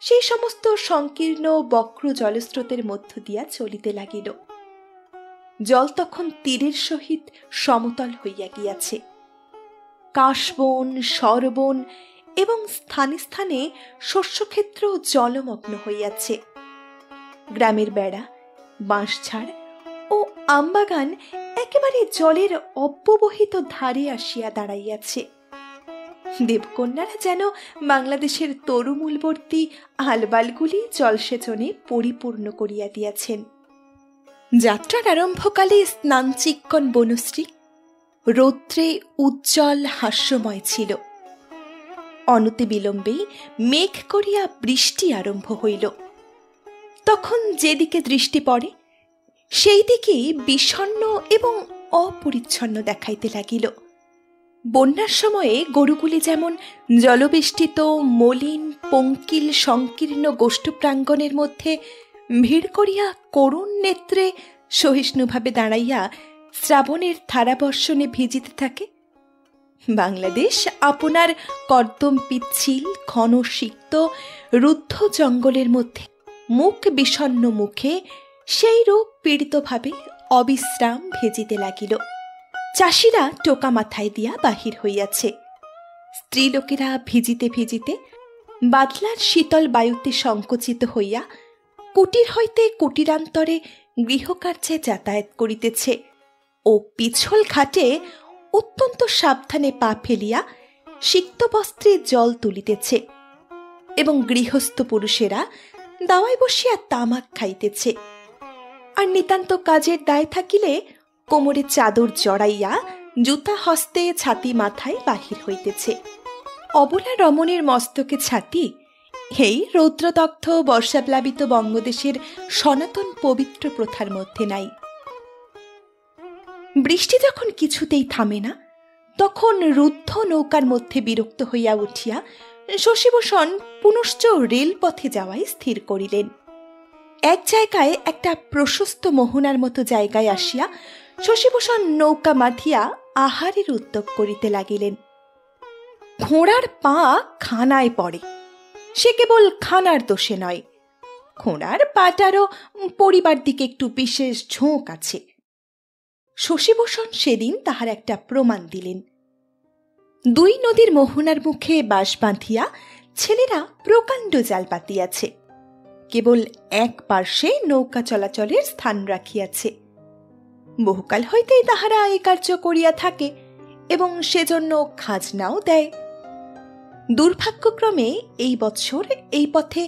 সেই সমস্ত সংকীর্ণ বক্র জলস্রোতের মধ্য দিয়া চলিতে লাগিল। জল তখন তীরের সহিত সমতল হইয়া গিয়াছে। কাশবন, সরবন এবং স্থানে স্থানে শস্যক্ষেত্র জলমগ্ন হইয়াছে। গ্রামের বেড়া, বাঁশঝাড় ও আমবাগান একেবারে জলের অব্যবহিত ধারে আসিয়া দাঁড়াইয়াছে। দেবকন্যারা যেন বাংলাদেশের তরুমূলবর্তী আলবালগুলি জলসেচনে পরিপূর্ণ করিয়া দিয়াছেন। যাত্রার আরম্ভকালে স্নানচিক্কণ বনশ্রী রৌদ্রে উজ্জ্বল হাস্যময় ছিল। অনতি বিলম্বেই মেঘ করিয়া বৃষ্টি আরম্ভ হইল। তখন যেদিকে দৃষ্টি পড়ে সেই দিকেই বিষণ্ণ এবং অপরিচ্ছন্ন দেখাইতে লাগিল। বন্যার সময়ে গরুগুলি যেমন জলবেষ্টিত মলিন পঙ্কিল সংকীর্ণ গোষ্ঠপ্রাঙ্গণের মধ্যে ভিড় করিয়া করুণ নেত্রে সহিষ্ণুভাবে দাঁড়াইয়া শ্রাবণের ধারাবর্ষণে ভিজিতে থাকে, বাংলাদেশ আপনার কর্দম পিচ্ছিল ঘন সিক্ত রুদ্ধ জঙ্গলের মধ্যে মুখ বিষণ্ণ মুখে সেই রূপ পীড়িতভাবে অবিশ্রাম ভেজিতে লাগিল। চাষিরা টোকা মাথায় দিয়া বাহির হইয়াছে। স্ত্রীলোকেরা ভিজিতে ভিজিতে বাদলার শীতল বায়ুতে সংকুচিত হইয়া কুটির হইতে কুটিরান্তরে গৃহকার্যে যাতায়াত করিতেছে ও পিছল ঘাটে অত্যন্ত সাবধানে পা ফেলিয়া সিক্ত বস্ত্রে জল তুলিতেছে এবং গৃহস্থ পুরুষেরা দাওয়ায় বসিয়া তামাক খাইতেছে। আর নিতান্ত কাজের দায় থাকিলে কোমরে চাদর জড়াইয়া জুতা হস্তে ছাতি মাথায় বাহির হইতেছে। অবলা রমণীর মস্তকে ছাতি এই রৌদ্রদগ্ধ বর্ষাপ্লাবিত বঙ্গদেশের সনাতন পবিত্র প্রথার মধ্যে নাই। বৃষ্টি যখন কিছুতেই থামে না, তখন রুদ্ধ নৌকার মধ্যে বিরক্ত হইয়া উঠিয়া শশীভূষণ পুনশ্চ রেলপথে যাওয়াই স্থির করিলেন। এক জায়গায় একটা প্রশস্ত মোহনার মতো জায়গায় আসিয়া শশীভূষণ নৌকা মাথিয়া আহারের উদ্যোগ করিতে লাগিলেন। ঘোড়ার পা খানায় পড়ে, সে কেবল খানার দোষে নয়, ঘোড়ার পাটারও পরিবার দিকে একটু বিশেষ ঝোঁক আছে। শশীভূষণ সেদিন তাহার একটা প্রমাণ দিলেন। দুই নদীর মোহনার মুখে বাঁশ বাঁধিয়া ছেলেরা প্রকাণ্ড জাল পাতিয়াছে, কেবল এক পার্শ্বে নৌকা চলাচলের স্থান রাখিয়াছে। বহুকাল হইতেই তাহারা এই কার্য করিয়া থাকে এবং সেজন্য খাজনাও দেয়। দুর্ভাগ্যক্রমে এই বৎসর এই পথে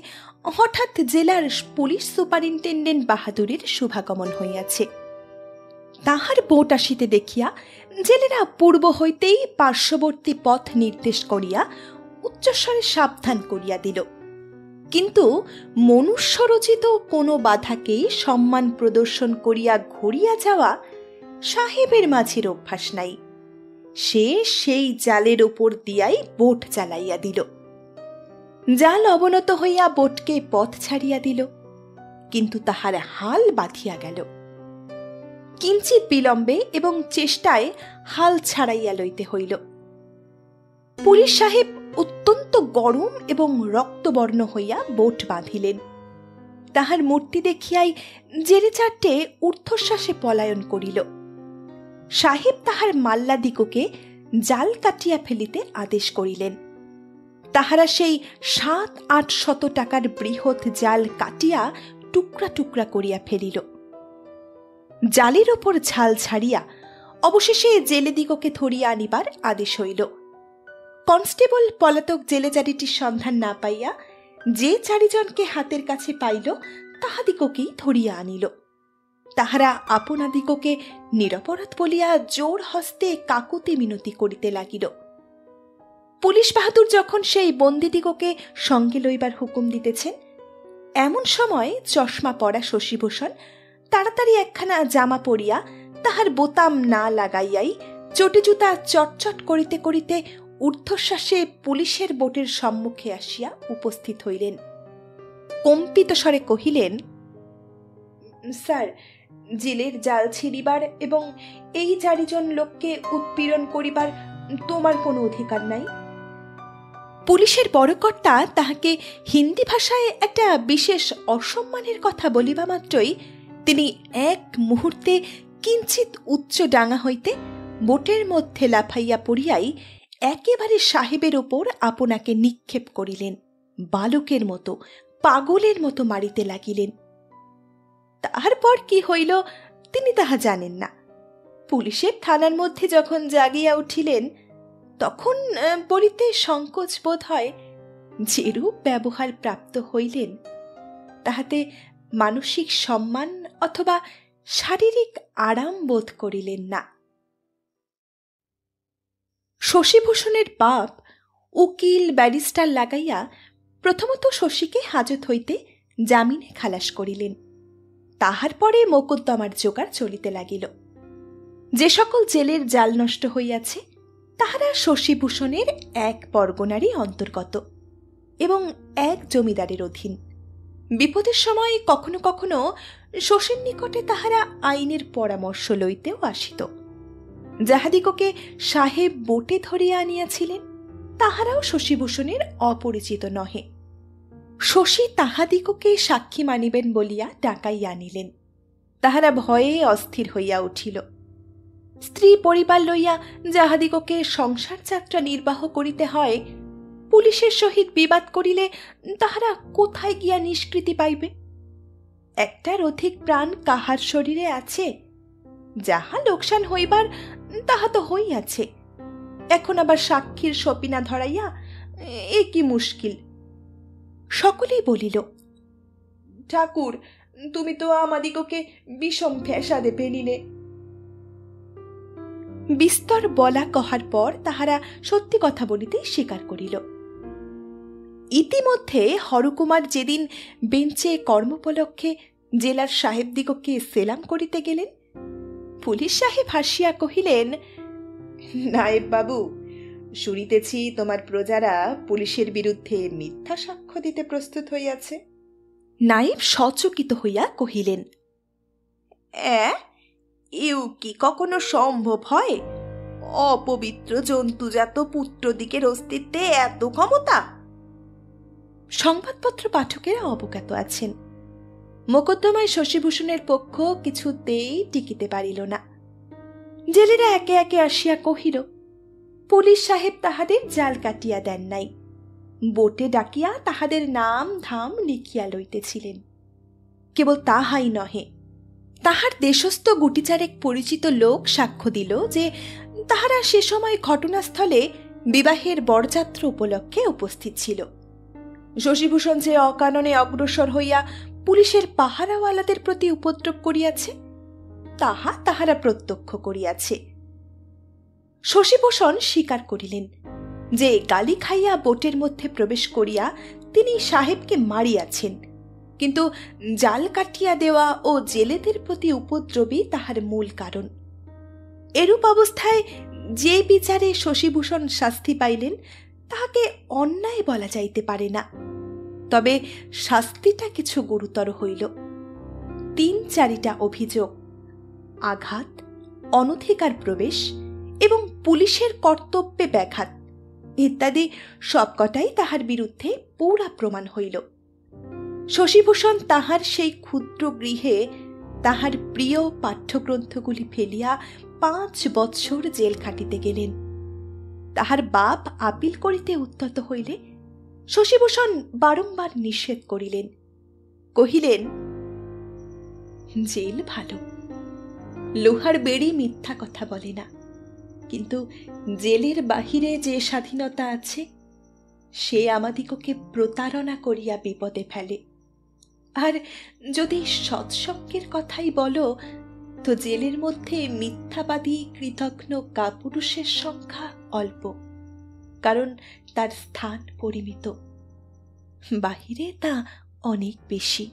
হঠাৎ জেলার পুলিশ সুপারিনটেন্ডেন্ট বাহাদুরের শুভাগমন হইয়াছে। তাহার বোট আসিতে দেখিয়া জেলেরা পূর্ব হইতেই পার্শ্ববর্তী পথ নির্দেশ করিয়া উচ্চস্বরে সাবধান করিয়া দিল, কিন্তু মনুষ্যরচিত কোনো বাধাকে সম্মান প্রদর্শন করিয়া ঘুরিয়া যাওয়া সাহেবের মাঝের অভ্যাস নাই। সে সেই জালের ওপর দিয়াই বোট চালাইয়া দিল। জাল অবনত হইয়া বোটকে পথ ছাড়িয়া দিল, কিন্তু তাহার হাল বাঁধিয়া গেল। কিঞ্চিত বিলম্বে এবং চেষ্টায় হাল ছাড়াইয়া লইতে হইল। পুলিশ সাহেব অত্যন্ত গরম এবং রক্তবর্ণ হইয়া বোট বাঁধিলেন। তাহার মূর্তি দেখিয়াই জেলে চারটে ঊর্ধ্বশ্বাসে পলায়ন করিল। সাহেব তাহার মাল্লাদিগকে জাল কাটিয়া ফেলিতে আদেশ করিলেন। তাহারা সেই ৭-৮ টাকার বৃহৎ জাল কাটিয়া টুকরা টুকরা করিয়া ফেলিল। জালের ওপর ঝাল ছাড়িয়া অবশেষে জেলেদিগকে ধরিয়া আনিবার আদেশ হইল। কনস্টেবল পলাতক জেলে চারিটির সন্ধান না পাইয়া যে চারিজনকে হাতের কাছে পাইল তাহাদিগকেই ধরিয়া আনিল। তাহারা আপনাদিগকে নিরপরাধ বলিয়া জোর হস্তে কাকুতি মিনতি করিতে লাগিল। পুলিশ বাহাদুর যখন সেই বন্দীদিগকে সঙ্গে লইবার হুকুম দিতেছেন, এমন সময় চশমা পরা শশীভূষণ তাড়াতাড়ি একখানা জামা পরিয়া তাহার বোতাম না লাগাইয়াই চটি জুতা চটচট করিতে করিতে ঊর্ধ্বশ্বাসে পুলিশের বোটের সম্মুখে আসিয়া উপস্থিত হইলেন। কম্পিত স্বরে কহিলেন, স্যার, জেলের জাল ছিঁড়িবার এবং এই চারিজন লোককে উৎপীড়ন করিবার তোমার কোনো অধিকার নাই। পুলিশের বড় কর্তা তাহাকে হিন্দি ভাষায় একটা বিশেষ অসম্মানের কথা বলিবা মাত্রই তিনি এক মুহূর্তে কিঞ্চিত উচ্চ ডাঙা হইতে বোটের মধ্যে লাফাইয়া পড়িয়াই একেবারে সাহেবের ওপর আপনাকে নিক্ষেপ করিলেন, বালকের মতো, পাগলের মতো মারিতে লাগিলেন। তাহার পর কি হইল তিনি তাহা জানেন না। পুলিশের থানার মধ্যে যখন জাগিয়া উঠিলেন তখন বলিতে সংকোচ বোধ হয় যেরূপ ব্যবহার প্রাপ্ত হইলেন তাহাতে মানসিক সম্মান অথবা শারীরিক আরাম বোধ করিলেন না। শশীভূষণের বাপ উকিল ব্যারিস্টার লাগাইয়া প্রথমত শশীকে হাজত হইতে জামিনে খালাস করিলেন। তাহার পরে মোকদ্দমার জোগাড় চলিতে লাগিল। যে সকল জেলের জাল নষ্ট হইয়াছে তাহারা শশীভূষণের এক পরগনারই অন্তর্গত এবং এক জমিদারের অধীন। বিপদের সময় কখনো কখনো শশীর নিকটে তাহারা আইনের পরামর্শ লইতেও আসিত। যাহাদিগকে সাহেব বোটে ধরিয়া আনিয়াছিলেন তাহারাও শশীভূষণের অপরিচিত নহে। শশী তাহাদিগকে সাক্ষী মানিবেন বলিয়া ডাকাইয়া আনিলেন। তাহারা ভয়ে অস্থির হইয়া উঠিল। স্ত্রী পরিবার লইয়া যাহাদিগকে সংসার যাত্রা নির্বাহ করিতে হয়, পুলিশের সহিত বিবাদ করিলে তাহারা কোথায় গিয়া নিষ্কৃতি পাইবে? একটার অধিক প্রাণ কাহার শরীরে আছে? যাহা লোকসান হইবার তাহা তো হইয়াছে, এখন আবার সাক্ষীর সপিনা ধরাইয়া এ কি মুশকিল। সকলেই বলিল, ঠাকুর, তুমি তো আমাদিগকে বিষম ফ্যাসাদে ফেলিলে। বিস্তর বলা কহার পর তাহারা সত্যি কথা বলিতে স্বীকার করিল। ইতিমধ্যে হরকুমার যেদিন বেঞ্চে কর্মোপলক্ষে জেলার সাহেবদিগকে সেলাম করিতে গেলেন, পুলিশ সাহেব হাসিয়া কহিলেন, নায়েব বাবু, শুনিতেছি তোমার প্রজারা পুলিশের বিরুদ্ধে মিথ্যা সাক্ষ্য দিতে প্রস্তুত হইয়াছে। নায়েব সচকিত হইয়া কহিলেন, এও কি কখনো সম্ভব হয়? অপবিত্র জন্তুজাত পুত্রদিকের অস্তিত্বে এত ক্ষমতা? সংবাদপত্র পাঠকেরা অবগত আছেন। মোকদ্দমায় শশীভূষণের পক্ষ কিছুতেই টিকিতে পারিল না। জেলেরা একে একে আসিয়া কহিল, পুলিশ সাহেব তাহাদের জাল কাটিয়া দেন নাই, বোটে ডাকিয়া তাহাদের নাম ধাম লিখিয়া লইতেছিলেন। কেবল তাহাই নহে, তাহার দেশস্থ গুটিচারেক পরিচিত লোক সাক্ষ্য দিল যে তাহারা সে সময় ঘটনাস্থলে বিবাহের বরযাত্রা উপলক্ষে উপস্থিত ছিল। শশীভূষণ যে অকাননে অগ্রসর হইয়া পুলিশের পাহারাওয়ালাদের প্রতি উপদ্রব করিয়াছে তাহা তাহারা প্রত্যক্ষ করিয়াছে। শশীভূষণ স্বীকার করিলেন যে গালি খাইয়া বোটের মধ্যে প্রবেশ করিয়া তিনি সাহেবকে মারিয়াছেন, কিন্তু জাল কাটিয়া দেওয়া ও জেলেদের প্রতি উপদ্রবই তাহার মূল কারণ। এরূপ অবস্থায় যে বিচারে শশীভূষণ শাস্তি পাইলেন তাহাকে অন্যায় বলা যাইতে পারে না, তবে শাস্তিটা কিছু গুরুতর হইল। ৩-৪টা অভিযোগ, আঘাত, অনধিকার প্রবেশ এবং পুলিশের কর্তব্যে ব্যাঘাত ইত্যাদি সবকটাই তাহার বিরুদ্ধে পুরা প্রমাণ হইল। শশীভূষণ তাহার সেই ক্ষুদ্র গৃহে তাহার প্রিয় পাঠ্যগ্রন্থগুলি ফেলিয়া ৫ বৎসর জেল খাটিতে গেলেন। তাহার বাপ আপিল করিতে উদ্যত হইলে শশীভূষণ বারংবার নিষেধ করিলেন, কহিলেন, জেল ভালো, লোহার বেড়ি মিথ্যা কথা বলে না, কিন্তু জেলের বাহিরে যে স্বাধীনতা আছে সে আমাদিগকে প্রতারণা করিয়া বিপদে ফেলে। আর যদি সৎসঙ্গের কথাই বলো তো জেলের মধ্যে মিথ্যাবাদী কৃতঘ্ন কাপুরুষের সংখ্যা অল্প, কারণ তার স্থান পরিমিত, বাহিরে তা অনেক বেশি।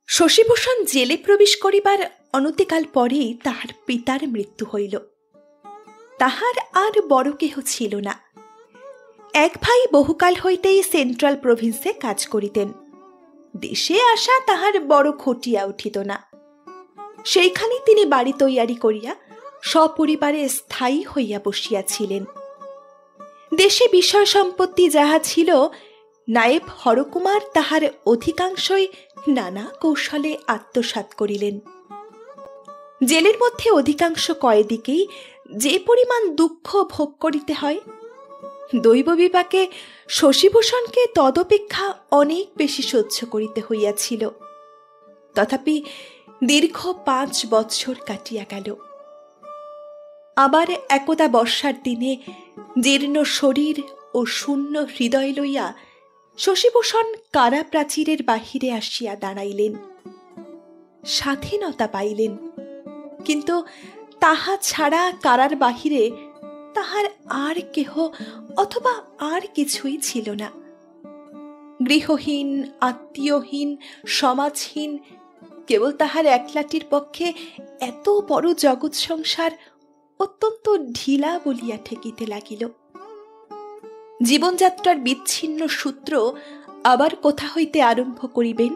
শশীভূষণ জেলে প্রবেশ করিবার অনতিকাল পরেই তাহার পিতার মৃত্যু হইল। তাহার আর বড় কেহ ছিল না। এক ভাই বহুকাল হইতেই সেন্ট্রাল প্রভিন্সে কাজ করিতেন। দেশে আসা তাহার বড় খটিয়া উঠিত না। সেইখানে তিনি বাড়ি তৈয়ারি করিয়া সপরিবারে স্থায়ী হইয়া বসিয়াছিলেন। দেশে বিষয় সম্পত্তি যাহা ছিল, নায়েব হরকুমার তাহার অধিকাংশই নানা কৌশলে আত্মসাৎ করিলেন। জেলের মধ্যে অধিকাংশ কয়েদিকেই যে পরিমাণ দুঃখ ভোগ করিতে হয়, দৈব বিপাকে শশীভূষণকে তদপেক্ষা অনেক বেশি সহ্য করিতে হইয়াছিল। তথাপি দীর্ঘ 5 বৎসর কাটিয়া গেল। আবার একদা বর্ষার দিনে জীর্ণ শরীর ও শূন্য হৃদয় লইয়া শশীভূষণ কারা প্রাচীরের বাহিরে আসিয়া দাঁড়াইলেন। স্বাধীনতা পাইলেন, কিন্তু তাহা ছাড়া কারার বাহিরে তাহার আর কেহ অথবা আর কিছুই ছিল না। গৃহহীন, আত্মীয়হীন, সমাজহীন, কেবল তাহার একলাটির পক্ষে এত বড় জগৎ সংসার অত্যন্ত ঢিলা বলিয়া ঠেকিতে লাগিল। জীবনযাত্রার বিচ্ছিন্ন সূত্র আবার কোথা হইতে আরম্ভ করিবেন,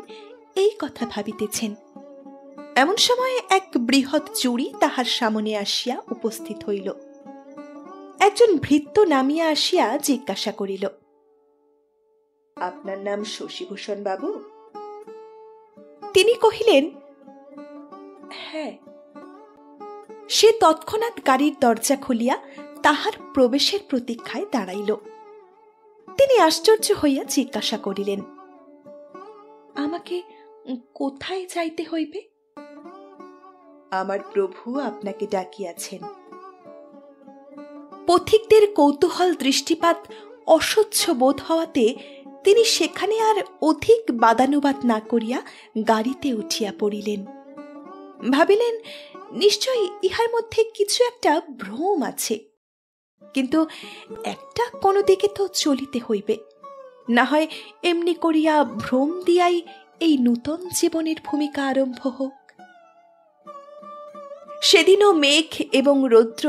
এই কথা ভাবিতেছেন। এমন সময়ে এক বৃহৎ চুড়ি তাহার সামনে আসিয়া উপস্থিত হইল। একজন ভৃত্য নামিয়া আসিয়া জিজ্ঞাসা করিল, আপনার নাম শশীভূষণ বাবু? তিনি কহিলেন, হ্যাঁ। সে তৎক্ষণাৎ গাড়ির দরজা খুলিয়া তাহার প্রবেশের প্রতীক্ষায় দাঁড়াইল। তিনি আশ্চর্য হইয়া জিজ্ঞাসা করিলেন, আমাকে কোথায় যাইতে হইবে? আমার প্রভু আপনাকে ডাকিয়াছেন। পথিকদের কৌতূহল দৃষ্টিপাত অসহ্য বোধ হওয়াতে তিনি সেখানে আর অধিক বাদানুবাদ না করিয়া গাড়িতে উঠিয়া পড়িলেন। ভাবিলেন, নিশ্চয়ই ইহার মধ্যে কিছু একটা ভ্রম আছে, কিন্তু একটা কোনো দিকে তো চলিতে হইবে, না হয় এমনি করিয়া ভ্রম দিয়াই এই নূতন জীবনের ভূমিকা আরম্ভ হোক। সেদিনও মেঘ এবং রৌদ্র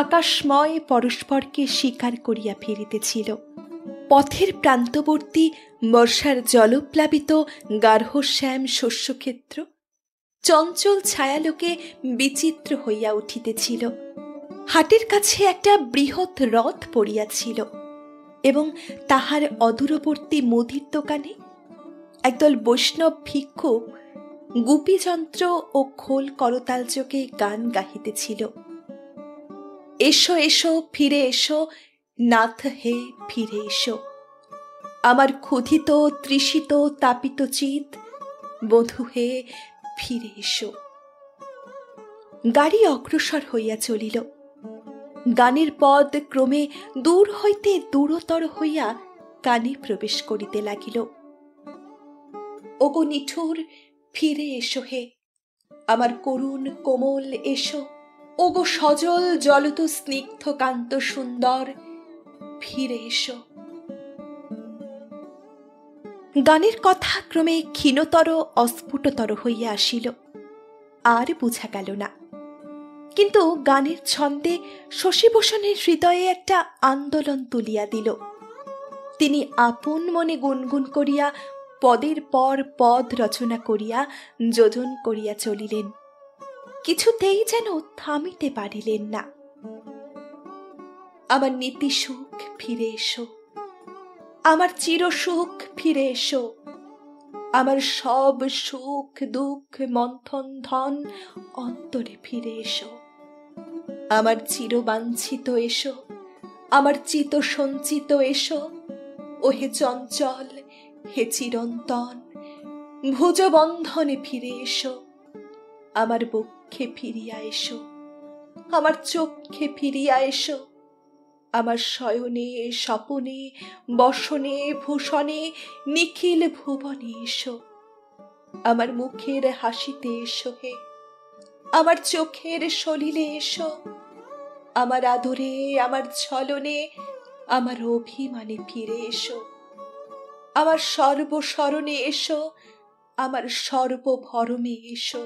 আকাশময় পরস্পরকে স্বীকার করিয়া ফিরিতেছিল। পথের প্রান্তবর্তী বর্ষার জলপ্লাবিত গার্হশ্যাম শস্যক্ষেত্র চঞ্চল ছায়ালোকে বিচিত্র হইয়া উঠিতেছিল। হাটের কাছে একটা বৃহৎ রথ পড়িয়াছিল এবং তাহার অদূরবর্তী মুদির দোকানে একদল বৈষ্ণব ভিক্ষুক গুপিযন্ত্র ও খোল করতালযোগে গান গাহিতেছিল। এসো এসো ফিরে এসো, নাথ হে ফিরে এসো, আমার ক্ষুধিত তৃষিত তাপিত চিত, বধূ হে ফিরে এসো। গাড়ি অগ্রসর হইয়া চলিল। গানের পদ ক্রমে দূর হইতে দূরতর হইয়া কানে প্রবেশ করিতে লাগিল। ওগো নিঠুর, ফিরে এসো হে, আমার করুণ কোমল এসো। ওগো সজল জলত স্নিগ্ধ কান্ত সুন্দর, ফিরে এসো। গানের কথা ক্রমে ক্ষীণতর অস্ফুটতর হইয়া আসিল, আর বুঝা গেল না। কিন্তু গানের ছন্দে শশীভূষণের হৃদয়ে একটা আন্দোলন তুলিয়া দিল। তিনি আপন মনে গুনগুন করিয়া পদের পর পদ রচনা করিয়া যোজন করিয়া চলিলেন, কিছুতেই যেন থামিতে পারিলেন না। আমার নীতি সুখ ফিরে এসো, আমার চির সুখ ফিরে এসো, আমার সব সুখ দুঃখ মন্থন ধন অন্তরে ফিরে এসো, আমার চিরবাঞ্ছিত এসো, আমার চিত সঞ্চিত এসো। ওহে চঞ্চল, হে চিরন্তন, ভুজবন্ধনে ফিরে এসো, আমার বক্ষে ফিরিয়া এসো, আমার চক্ষে ফিরিয়া এসো, আমার শয়নে স্বপনে বসনে ভূষণে নিখিল ভুবনে এসো, আমার মুখের হাসিতে এসো হে, আমার চোখের সলিলে এসো, আমার আদরে আমার ছলনে আমার অভিমানে ফিরে এসো, আমার সর্বস্মরণে এসো, আমার সর্বভরমে এসো,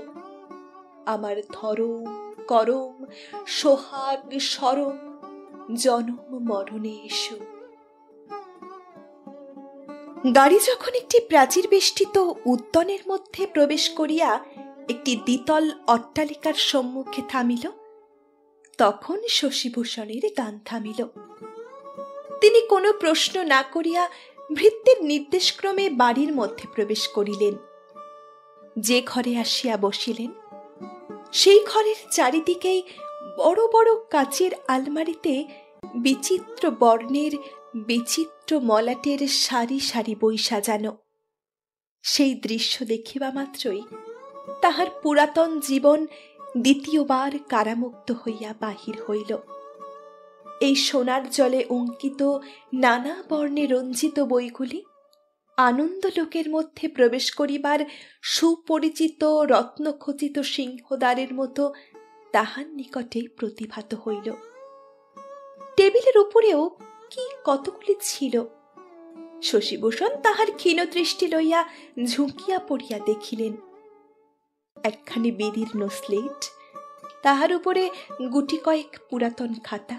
আমার ধরম করম সোহাগ সরম জনম মরণে এসো। গাড়ি যখন একটি প্রাচীর বেষ্টিত উদ্যানের মধ্যে প্রবেশ করিয়া একটি দ্বিতল অট্টালিকার সম্মুখে থামিল, তখন শশীভূষণের গান থামিল। তিনি কোনো প্রশ্ন না করিয়া ভৃত্যের নির্দেশক্রমে বাড়ির মধ্যে প্রবেশ করিলেন। যে ঘরে আসিয়া বসিলেন সেই ঘরের চারিদিকেই বড় বড় কাচের আলমারিতে বিচিত্র বর্ণের বিচিত্র মলাটের সারি সারি বই সাজানো। সেই দৃশ্য দেখিবা মাত্রই তাহার পুরাতন জীবন দ্বিতীয়বার কারামুক্ত হইয়া বাহির হইল। এই সোনার জলে অঙ্কিত নানা বর্ণে রঞ্জিত বইগুলি আনন্দলোকের মধ্যে প্রবেশ করিবার সুপরিচিত রত্নখচিত সিংহদ্বারের মতো তাহার নিকটে প্রতিভাত হইল। টেবিলের উপরেও কি কতগুলি ছিল। শশীভূষণ তাহার ক্ষীণ দৃষ্টি লইয়া ঝুঁকিয়া পড়িয়া দেখিলেন। একখানি বিদীর্ণ স্লেট, তাহার উপরে গুটি কয়েক পুরাতন খাতা,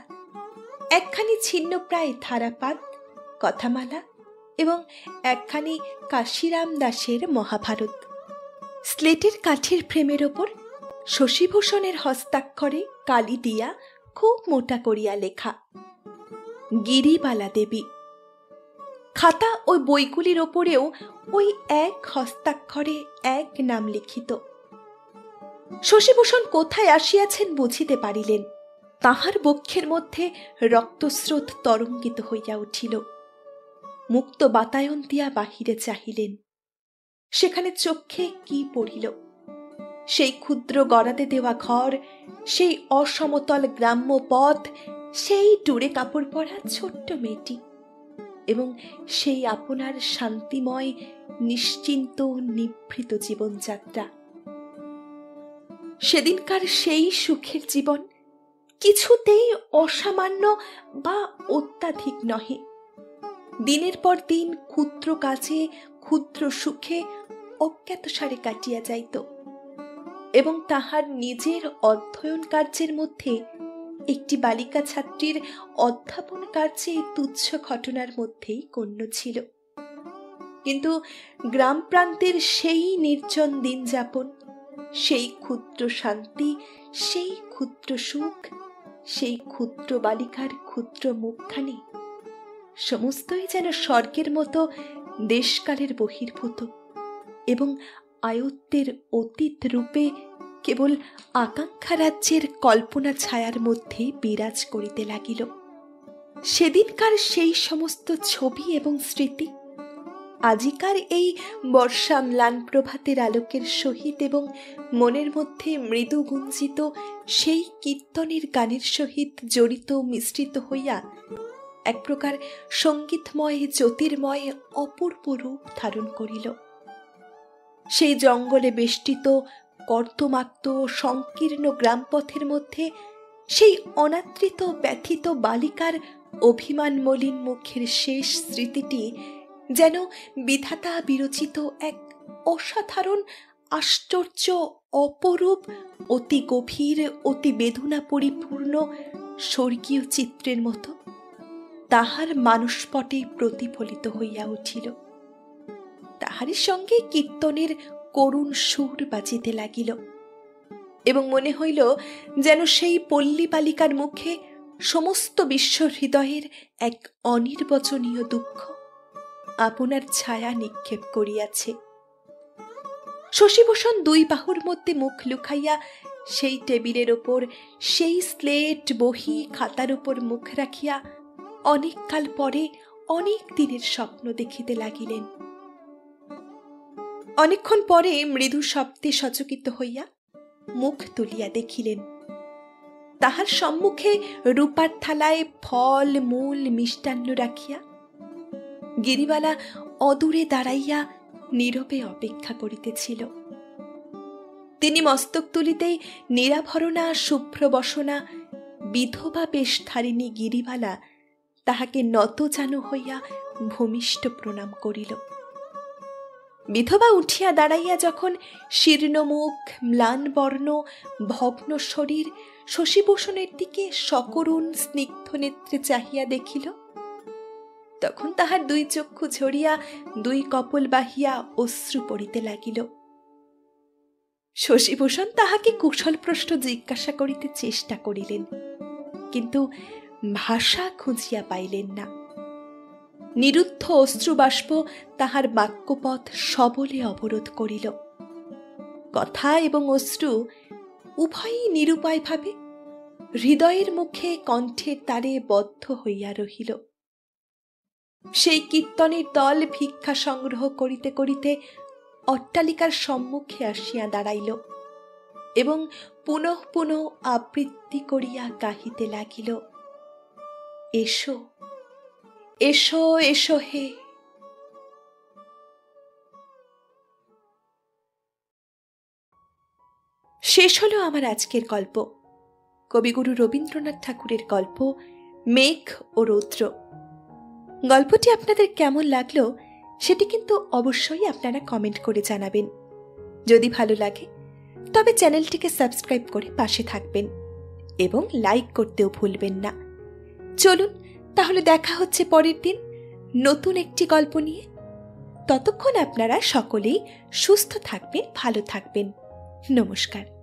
একখানি ছিন্ন প্রায় ধারাপাত, কথামালা এবং একখানি কাশিরাম দাসের মহাভারত। স্লেটের কাঠের ফ্রেমের ওপর শশীভূষণের হস্তাক্ষরে কালি দিয়া খুব মোটা করিয়া লেখা গিরিবালা দেবী। খাতা ও বইগুলির ওপরেও ওই এক হস্তাক্ষরে এক নাম লিখিত। শশীভূষণ কোথায় আসিয়াছেন বুঝিতে পারিলেন। তাহার বক্ষের মধ্যে রক্তস্রোত তরঙ্গিত হইয়া উঠিল। মুক্ত বাতায়ন দিয়া বাহিরে চাহিলেন। সেখানে চক্ষে কি পড়িল? সেই ক্ষুদ্র গড়াতে দেওয়া ঘর, সেই অসমতল গ্রাম্য পথ, সেই টুরে কাপড় পরা ছোট্ট মেয়েটি এবং সেই আপনার শান্তিময় নিশ্চিন্ত নিভৃত জীবনযাত্রা। সেদিনকার সেই সুখের জীবন কিছুতেই অসামান্য বা অত্যাধিক নহে। দিনের পর দিন ক্ষুদ্র কাজে ক্ষুদ্র সুখে অজ্ঞাতসারে কাটিয়া যাইত এবং তাহার নিজের অধ্যয়ন কার্যের মধ্যে একটি বালিকা ছাত্রীর অধ্যাপন কার্যে তুচ্ছ ঘটনার মধ্যেই গণ্য ছিল। কিন্তু গ্রাম প্রান্তের সেই নির্জন দিন যাপন, সেই ক্ষুদ্র শান্তি, সেই ক্ষুদ্র সুখ, সেই ক্ষুদ্র বালিকার ক্ষুদ্র মুখখানি সমস্তই যেন স্বর্গের মতো দেশকালের বহির্ভূত এবং আয়ত্তের অতীত রূপে কেবল আকাঙ্ক্ষা রাজ্যের কল্পনা ছায়ার মধ্যে বিরাজ করিতে লাগিল। সেদিনকার সেই সমস্ত ছবি এবং স্মৃতি আজিকার এই বর্ষা ম্লান প্রভাতের আলোকের সহিত এবং মনের মধ্যে মৃদু গুঞ্জিত সেই কীর্তনের গানের সহিত জড়িত মিশ্রিত হইয়া এক প্রকার সঙ্গীতময় জ্যোতির্ময় অপূর্ব রূপ ধারণ করিল। সেই জঙ্গলে বেষ্টিত কর্দমাক্ত সংকীর্ণ গ্রামপথের মধ্যে সেই অনাদৃত ব্যথিত বালিকার অভিমান মলিন মুখের শেষ স্মৃতিটি যেন বিধাতা বিরচিত এক অসাধারণ আশ্চর্য অপরূপ অতি গভীর অতি বেদনা পরিপূর্ণ স্বর্গীয় চিত্রের মতো তাহার মানসপটে প্রতিফলিত হইয়া উঠিল। তাহার সঙ্গে কীর্তনের করুণ সুর বাজিতে লাগিল এবং মনে হইল যেন সেই পল্লী বালিকার মুখে সমস্ত বিশ্ব হৃদয়ের এক অনির্বচনীয় দুঃখ আপনার ছায়া নিক্ষেপ করিয়াছে। শশীভূষণ দুই বাহুর মধ্যে মুখ লুকাইয়া সেই টেবিলের ওপর সেই স্লেট বহি খাতার উপর মুখ রাখিয়া অনেক কাল পরে অনেক দিনের স্বপ্ন দেখিতে লাগিলেন। অনেকক্ষণ পরে মৃদু শব্দে সচকিত হইয়া মুখ তুলিয়া দেখিলেন তাহার সম্মুখে রূপার থালায় ফল মূল মিষ্টান্ন রাখিয়া গিরিবালা অদূরে দাঁড়াইয়া নীরবে অপেক্ষা করিতেছিল। তিনি মস্তক তুলিতেই নিরাভরণা শুভ্রবসনা বিধবা বেশধারিণী গিরিবালা তাহাকে নতজানু হইয়া ভূমিষ্ঠ প্রণাম করিল। বিধবা উঠিয়া দাঁড়াইয়া যখন শীর্ণমুখ ম্লান বর্ণ ভগ্ন শরীর শশীভূষণের দিকে সকরুণ স্নিগ্ধ নেত্রে চাহিয়া দেখিল, তখন তাহার দুই চক্ষু ঝরিয়া দুই কপল বাহিয়া অশ্রু পড়িতে লাগিল। শশীভূষণ তাহাকে কুশল প্রশ্ন জিজ্ঞাসা করিতে চেষ্টা করিলেন, কিন্তু ভাষা খুঁজিয়া পাইলেন না। নিরুদ্ধ অশ্রুবাষ্প তাহার বাক্যপথ সবলে অবরোধ করিল। কথা এবং অশ্রু উভয়ই নিরুপায়ভাবে হৃদয়ের মুখে কণ্ঠের তারে বদ্ধ হইয়া রহিল। সেই কীর্তনের দল ভিক্ষা সংগ্রহ করিতে করিতে অট্টালিকার সম্মুখে আসিয়া দাঁড়াইল এবং পুনঃ পুনঃ আবৃত্তি করিয়া গাহিতে লাগিল, এসো এসো এসো হে। শেষ হলো আমার আজকের গল্প, কবিগুরু রবীন্দ্রনাথ ঠাকুরের গল্প মেঘ ও রৌদ্র। গল্পটি আপনাদের কেমন লাগলো সেটি কিন্তু অবশ্যই আপনারা কমেন্ট করে জানাবেন। যদি ভালো লাগে তবে চ্যানেলটিকে সাবস্ক্রাইব করে পাশে থাকবেন এবং লাইক করতেও ভুলবেন না। চলুন তাহলে দেখা হচ্ছে পরের দিন নতুন একটি গল্প নিয়ে। ততক্ষণ আপনারা সকলেই সুস্থ থাকবেন, ভালো থাকবেন। নমস্কার।